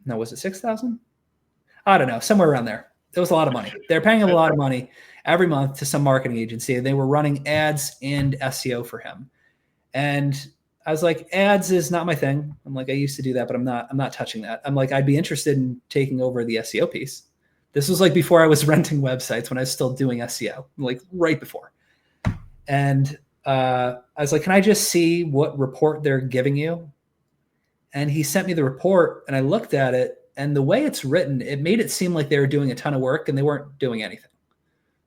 no, was it 6,000? I don't know, somewhere around there. It was a lot of money. They're paying him a lot of money every month to some marketing agency, and they were running ads and SEO for him. And I was like, ads is not my thing. I'm like, I used to do that, but I'm not touching that. I'm like, I'd be interested in taking over the SEO piece. This was like before I was renting websites, when I was still doing SEO, like right before. And I was like, can I just see what report they're giving you? And he sent me the report, and I looked at it, and the way it's written, it made it seem like they were doing a ton of work, and they weren't doing anything.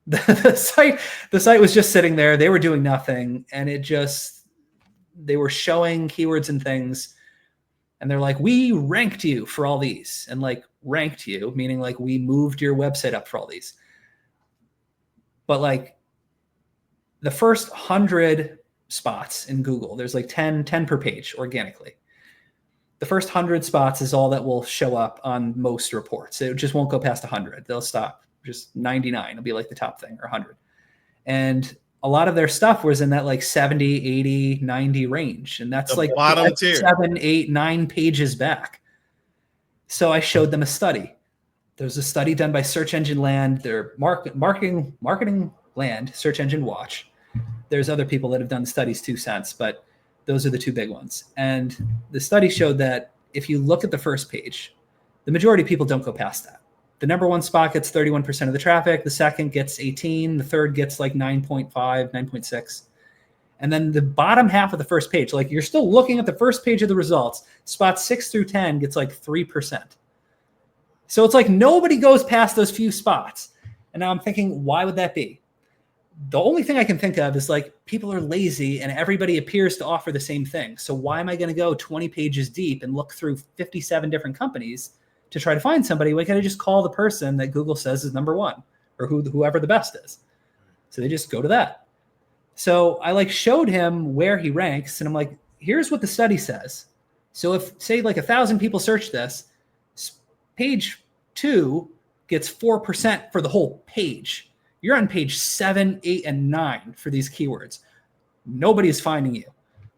The site was just sitting there. They were doing nothing. And they were showing keywords and things. And they're like, we ranked you for all these. And like, ranked you, meaning like we moved your website up for all these. But like the first 100 spots in Google, there's like 10 per page organically. The first 100 spots is all that will show up on most reports. It just won't go past 100. They'll stop just 99. It'll be like the top thing, or 100. And a lot of their stuff was in that like 70, 80, 90 range. And that's like bottom tier, 7, 8, 9 pages back. So I showed them a study. There's a study done by Search Engine Land, their marketing land, Search Engine Watch. There's other people that have done studies too since, but those are the two big ones. And the study showed that if you look at the first page, the majority of people don't go past that. The number one spot gets 31% of the traffic. The second gets 18. The third gets like 9.5, 9.6. And then the bottom half of the first page, like you're still looking at the first page of the results, spots 6 through 10 gets like 3%. So it's like nobody goes past those few spots. And now I'm thinking, why would that be? The only thing I can think of is like people are lazy and everybody appears to offer the same thing. So why am I going to go 20 pages deep and look through 57 different companies to try to find somebody? Why can't I just call the person that Google says is number one, or whoever the best is? So they just go to that. So I like showed him where he ranks, and I'm like, here's what the study says. So if say like 1,000 people search this, page 2 gets 4% for the whole page. You're on page 7, 8, and 9 for these keywords. Nobody is finding you.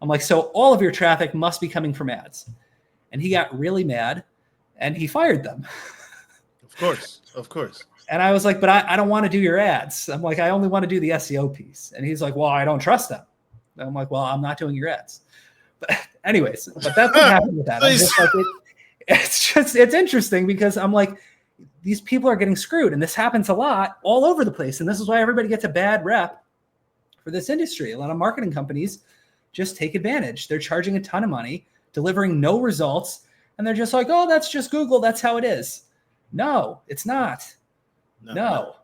I'm like, so all of your traffic must be coming from ads. And he got really mad and he fired them. Of course. And I was like, but I don't want to do your ads. I'm like, I only want to do the SEO piece. And he's like, well, I don't trust them. And I'm like, well, I'm not doing your ads. But anyways, but that's what happened with that. I'm just like, it's interesting because I'm like, these people are getting screwed, and this happens a lot all over the place. And this is why everybody gets a bad rep for this industry. A lot of marketing companies just take advantage. They're charging a ton of money, delivering no results. And they're just like, oh, that's just Google. That's how it is. No, it's not. No.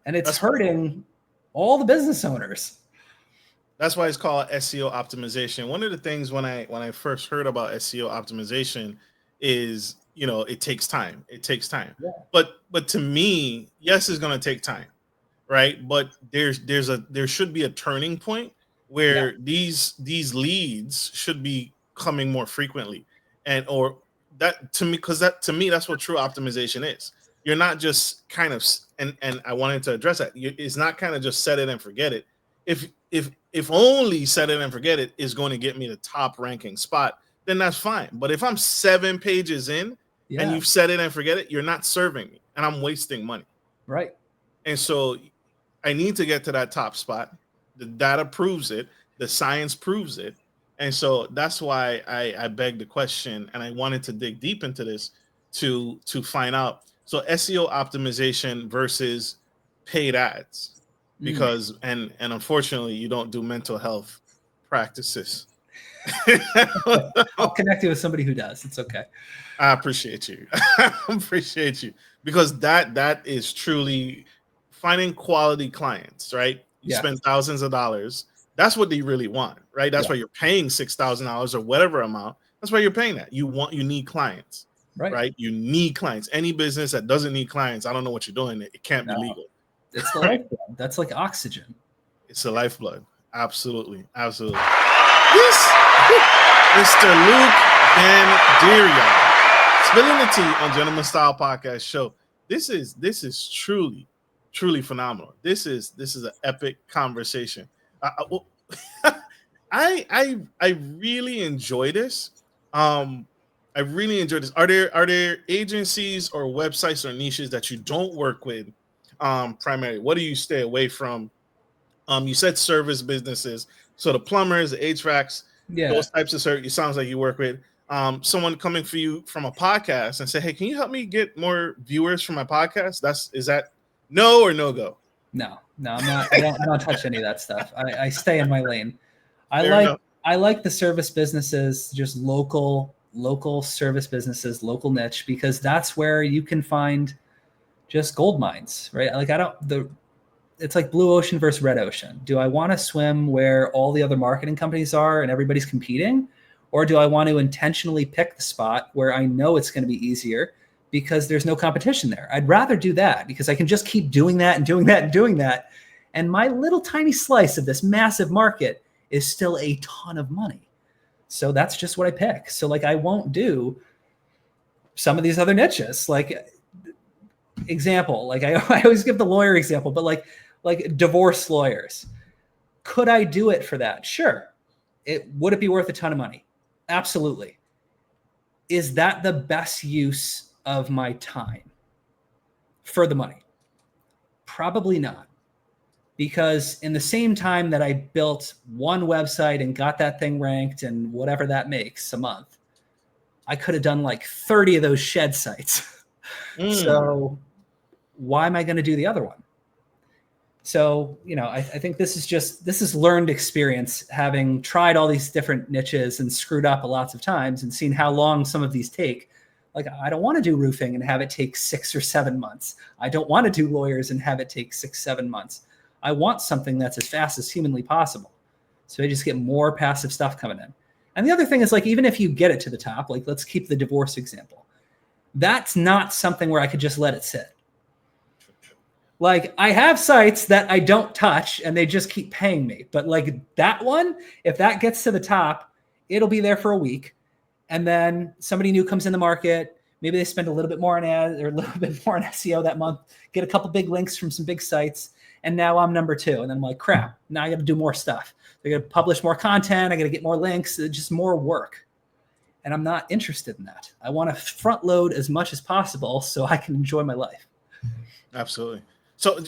And it's hurting all the business owners. That's why it's called SEO optimization. One of the things when I first heard about SEO optimization is, it takes time. Yeah. But to me, yes, it's going to take time, right? But there should be a turning point where these leads should be coming more frequently, or that to me, because to me that's what true optimization is. You're not just kind of, and I wanted to address that. It's not kind of just set it and forget it. if only set it and forget it is going to get me the top ranking spot, then that's fine. But if I'm 7 pages in and you've set it and forget it, you're not serving me and I'm wasting money. Right. And so I need to get to that top spot. The data proves it. The science proves it. And so that's why I begged the question, and I wanted to dig deep into this to find out. So SEO optimization versus paid ads, because and unfortunately you don't do mental health practices. I'll connect you with somebody who does. It's okay. I appreciate you. I appreciate you, because that is truly finding quality clients, right? You spend thousands of dollars. That's what they really want, right? That's why you're paying $6,000 or whatever amount. That's why you're paying that. You need clients, right? You need clients. Any business that doesn't need clients, I don't know what you're doing. It can't be legal. It's the lifeblood. That's like oxygen. It's the lifeblood. Absolutely. Absolutely. This Mr. Luke Van Deer, spilling the tea on Gentleman Style Podcast Show. This is truly phenomenal. This is an epic conversation. I really enjoy this. I really enjoy this. Are there agencies or websites or niches that you don't work with primarily? What do you stay away from? You said service businesses, so the plumbers, the HVACs, those types of service. It sounds like you work with someone coming for you from a podcast and say, "Hey, can you help me get more viewers for my podcast?" Is that no or no go? No, I'm not. I don't touch any of that stuff. I stay in my lane. I like the service businesses, just local service businesses, local niche, because that's where you can find just gold mines, right? Like it's like blue ocean versus red ocean. Do I want to swim where all the other marketing companies are and everybody's competing? Or do I want to intentionally pick the spot where I know it's going to be easier because there's no competition there? I'd rather do that because I can just keep doing that and doing that and doing that. And my little tiny slice of this massive market is still a ton of money. So that's just what I pick. So like I won't do some of these other niches. Like example, like I always give the lawyer example, but like divorce lawyers. Could I do it for that? Sure. Would it be worth a ton of money? Absolutely. Is that the best use of my time for the money? Probably not. Because in the same time that I built one website and got that thing ranked and whatever that makes a month, I could have done like 30 of those shed sites. So why am I going to do the other one? So, I think this is learned experience, having tried all these different niches and screwed up lots of times and seen how long some of these take. Like, I don't want to do roofing and have it take 6 or 7 months. I don't want to do lawyers and have it take 6-7 months. I want something that's as fast as humanly possible. So I just get more passive stuff coming in. And the other thing is, like, even if you get it to the top, like, let's keep the divorce example. That's not something where I could just let it sit. Like, I have sites that I don't touch and they just keep paying me. But like that one, if that gets to the top, it'll be there for a week. And then somebody new comes in the market. Maybe they spend a little bit more on ads or a little bit more on SEO that month, get a couple big links from some big sites. And now I'm number 2. And then I'm like, crap, now I got to do more stuff. I got to publish more content. I got to get more links. It's just more work. And I'm not interested in that. I want to front load as much as possible so I can enjoy my life. Absolutely. So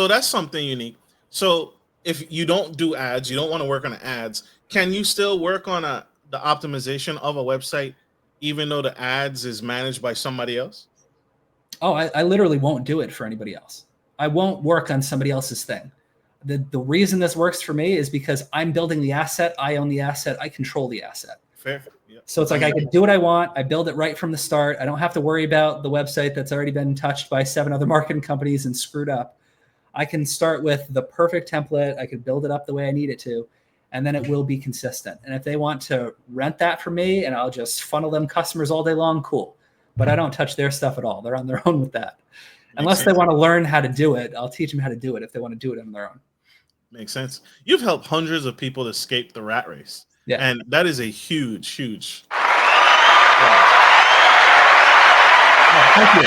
that's something unique. So if you don't do ads, you don't want to work on ads, can you still work on the optimization of a website, even though the ads is managed by somebody else? Oh, I literally won't do it for anybody else. I won't work on somebody else's thing. The reason this works for me is because I'm building the asset. I own the asset. I control the asset. Fair. Yep. So it's like I can do what I want. I build it right from the start. I don't have to worry about the website that's already been touched by 7 other marketing companies and screwed up. I can start with the perfect template. I can build it up the way I need it to, and then it will be consistent. And if they want to rent that from me and I'll just funnel them customers all day long, cool. But I don't touch their stuff at all. They're on their own with that. Unless they want to learn how to do it, I'll teach them how to do it if they want to do it on their own. Makes sense. You've helped hundreds of people escape the rat race. Yeah. And that is a huge. Thank you.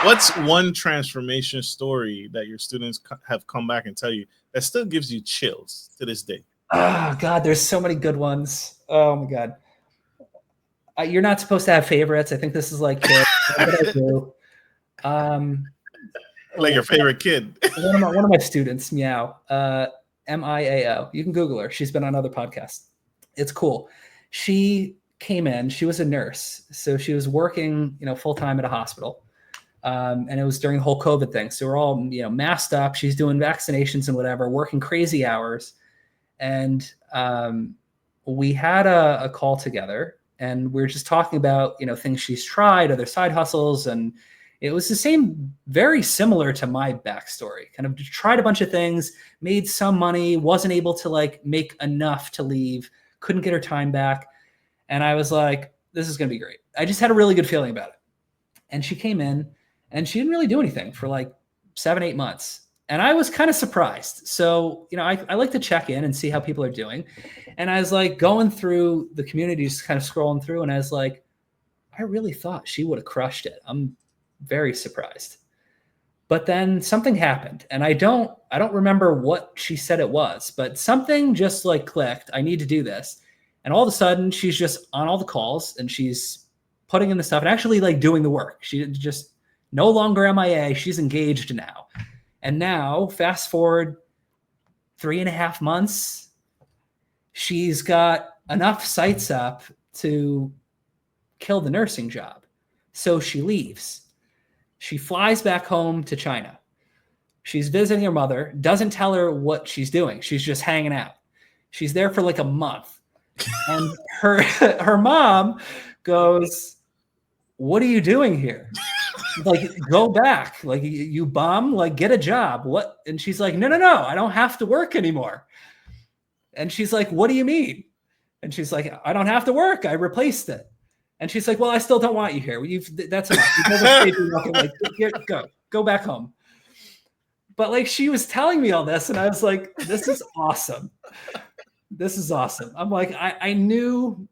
What's one transformation story that your students have come back and tell you that still gives you chills to this day? Oh God, there's so many good ones. Oh my God. You're not supposed to have favorites. I think this is like kids. What I do. Like your favorite kid. One of my students, Meow, Miao. You can Google her. She's been on other podcasts. It's cool. She came in. She was a nurse, so she was working, full time at a hospital, and it was during the whole COVID thing. So we're all, masked up. She's doing vaccinations and whatever, working crazy hours, and we had a call together, and we are just talking about things she's tried, other side hustles, and it was the same, very similar to my backstory. Kind of tried a bunch of things, made some money, wasn't able to like make enough to leave, couldn't get her time back. And I was like, this is going to be great. I just had a really good feeling about it. And she came in and she didn't really do anything for like 7-8 months. And I was kind of surprised. So, I like to check in and see how people are doing. And I was like going through the community, just kind of scrolling through. And I was like, I really thought she would have crushed it. I'm very surprised. But then something happened, and I don't remember what she said it was, but something just like clicked. I need to do this. And all of a sudden she's just on all the calls and she's putting in the stuff and actually like doing the work. She just no longer MIA. She's engaged now. And now fast forward 3.5 months, she's got enough sites up to kill the nursing job. So she leaves. She flies back home to China. She's visiting her mother, doesn't tell her what she's doing. She's just hanging out. She's there for like a month. And her mom goes, what are you doing here? Like, go back. Like, you bum, like, get a job. What? And she's like, no, I don't have to work anymore. And she's like, what do you mean? And she's like, I don't have to work. I replaced it. And she's like, well, I still don't want you here. That's enough. Like, go back home. But like, she was telling me all this and I was like, this is awesome. This is awesome. I'm like, I knew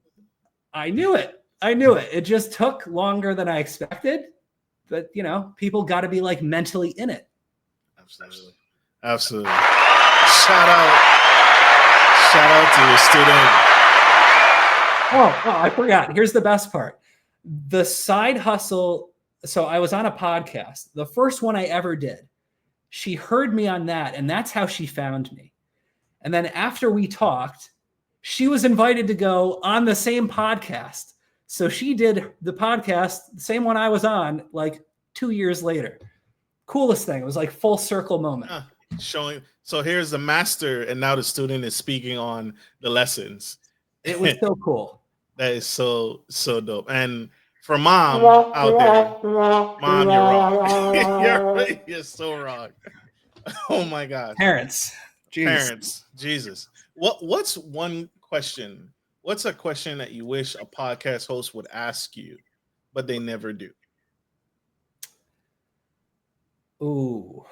it. It just took longer than I expected. But people got to be like mentally in it. Absolutely. Shout out to your student. Oh, I forgot. Here's the best part. The side hustle. So I was on a podcast, the first one I ever did. She heard me on that, and that's how she found me. And then after we talked, she was invited to go on the same podcast. So she did the podcast, the same one I was on, like 2 years later. Coolest thing. It was like full circle moment. Showing. So here's the master, and now the student is speaking on the lessons. It was so cool. That is so dope. And for mom out there, mom, you're wrong. You're so wrong. Oh my God. Parents, Jesus. What's one question? What's a question that you wish a podcast host would ask you, but they never do? Ooh.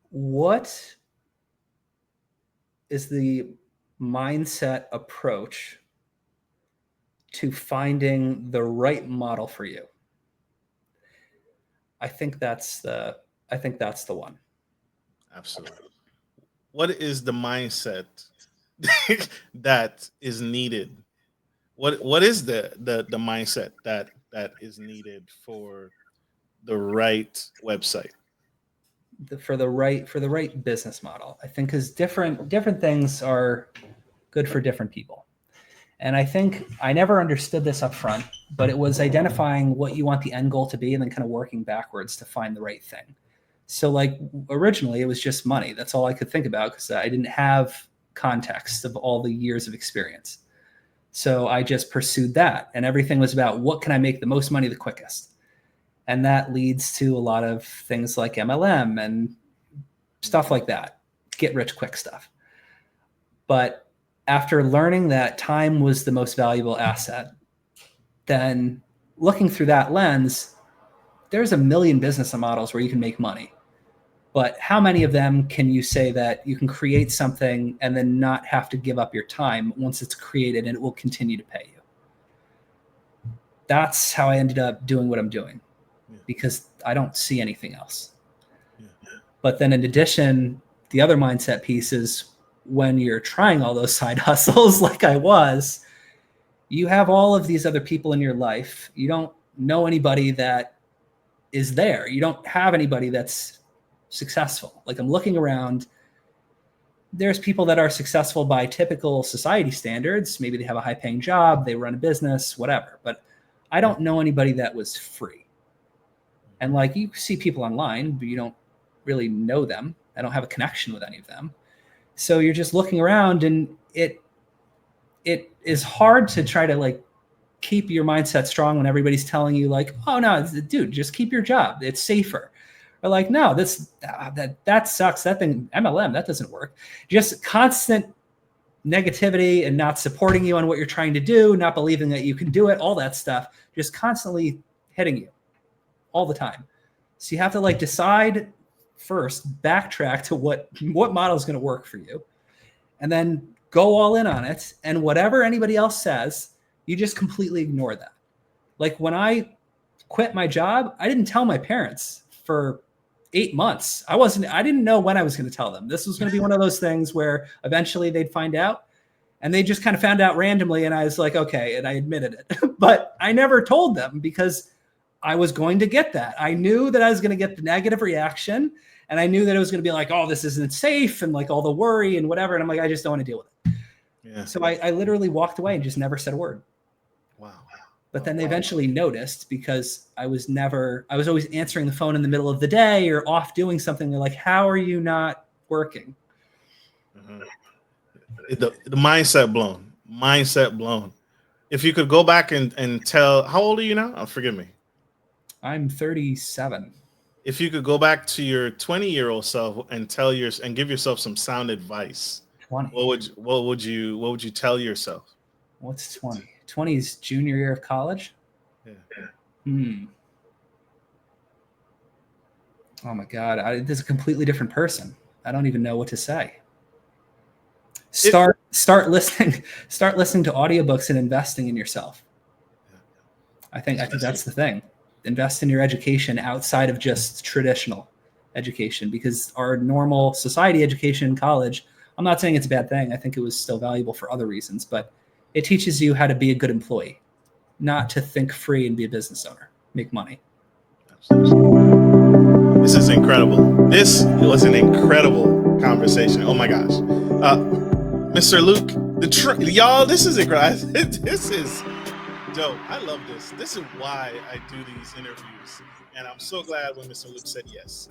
What is the mindset approach to finding the right model for you? I think that's the one. Absolutely. What is the mindset that is needed? What is the mindset that is needed for the right website? For the right business model, I think, because different things are good for different people. And I think I never understood this up front, but it was identifying what you want the end goal to be and then kind of working backwards to find the right thing. So like originally it was just money. That's all I could think about because I didn't have context of all the years of experience. So I just pursued that, and everything was about what can I make the most money the quickest. And that leads to a lot of things like MLM and stuff like that, get rich quick stuff. But after learning that time was the most valuable asset, then looking through that lens, there's a million business models where you can make money. But how many of them can you say that you can create something and then not have to give up your time once it's created and it will continue to pay you? that's how I ended up doing what I'm doing, because I don't see anything else. But then in addition, the other mindset piece is when you're trying all those side hustles like I was, you have all of these other people in your life. You don't know anybody that is there. You don't have anybody that's successful. Like, I'm looking around, there's people that are successful by typical society standards. Maybe they have a high paying job, they run a business, whatever. But I don't know anybody that was free. And like, you see people online, but you don't really know them. I don't have a connection with any of them. So you're just looking around, and it is hard to try to like keep your mindset strong when everybody's telling you like, oh no, dude, just keep your job, it's safer. Or like, no, that sucks. That thing, MLM, that doesn't work. Just constant negativity and not supporting you on what you're trying to do, not believing that you can do it, all that stuff, just constantly hitting you all the time. So you have to like decide first, backtrack to what model is going to work for you, and then go all in on it. And whatever anybody else says, you just completely ignore that. Like, when I quit my job, I didn't tell my parents for 8 months. I didn't know when I was going to tell them. This was going to be one of those things where eventually they'd find out, and they just kind of found out randomly. And I was like, okay. And I admitted it, but I never told them because I was going to get that. I knew that I was going to get the negative reaction, and I knew that it was going to be like, oh, this isn't safe, and like all the worry and whatever. And I'm like, I just don't want to deal with it. Yeah. So I literally walked away and just never said a word. Wow. But then they eventually noticed, because I was always answering the phone in the middle of the day or off doing something. They're like, how are you not working? Mm-hmm. The mindset blown. If you could go back and tell, how old are you now? Oh, forgive me. I'm 37. If you could go back to your 20-year-old self and give yourself some sound advice, 20. What would you tell yourself? What's 20? 20 is junior year of college. Yeah. Oh my God. This is a completely different person. I don't even know what to say. Start listening to audiobooks and investing in yourself. I think that's the thing. Invest in your education outside of just traditional education, because our normal society education in college, I'm not saying it's a bad thing. I think it was still valuable for other reasons, but it teaches you how to be a good employee, not to think free and be a business owner, make money. This is incredible. This was an incredible conversation. Oh my gosh. Mr. Luke, y'all, this is incredible. This is dope. I love this. This is why I do these interviews. And I'm so glad when Mr. Luke said yes.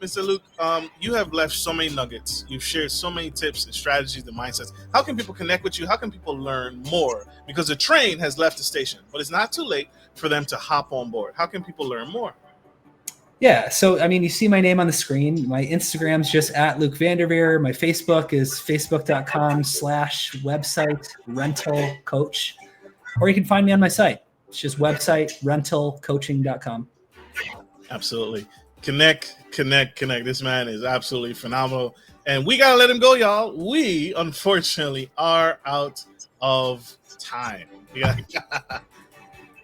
Mr. Luke, you have left so many nuggets. You've shared so many tips and strategies and mindsets. How can people connect with you? How can people learn more? Because the train has left the station, but it's not too late for them to hop on board. How can people learn more? Yeah. So, I mean, you see my name on the screen. My Instagram's just at Luke Vanderveer. My Facebook is facebook.com/website rental coach. Or you can find me on my site. It's just website rentalcoaching.com. Absolutely. Connect. This man is absolutely phenomenal. And we got to let him go, y'all. We, unfortunately, are out of time. Yeah.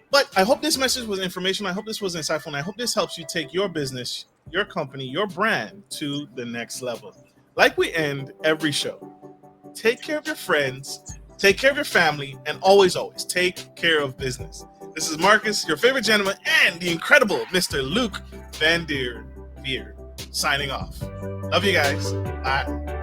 But I hope this message was informational. I hope this was insightful. And I hope this helps you take your business, your company, your brand to the next level. Like we end every show, take care of your friends, take care of your family, and always, always take care of business. This is Marcus, your favorite gentleman, and the incredible Mr. Luke Veer, signing off. Love you guys. Bye.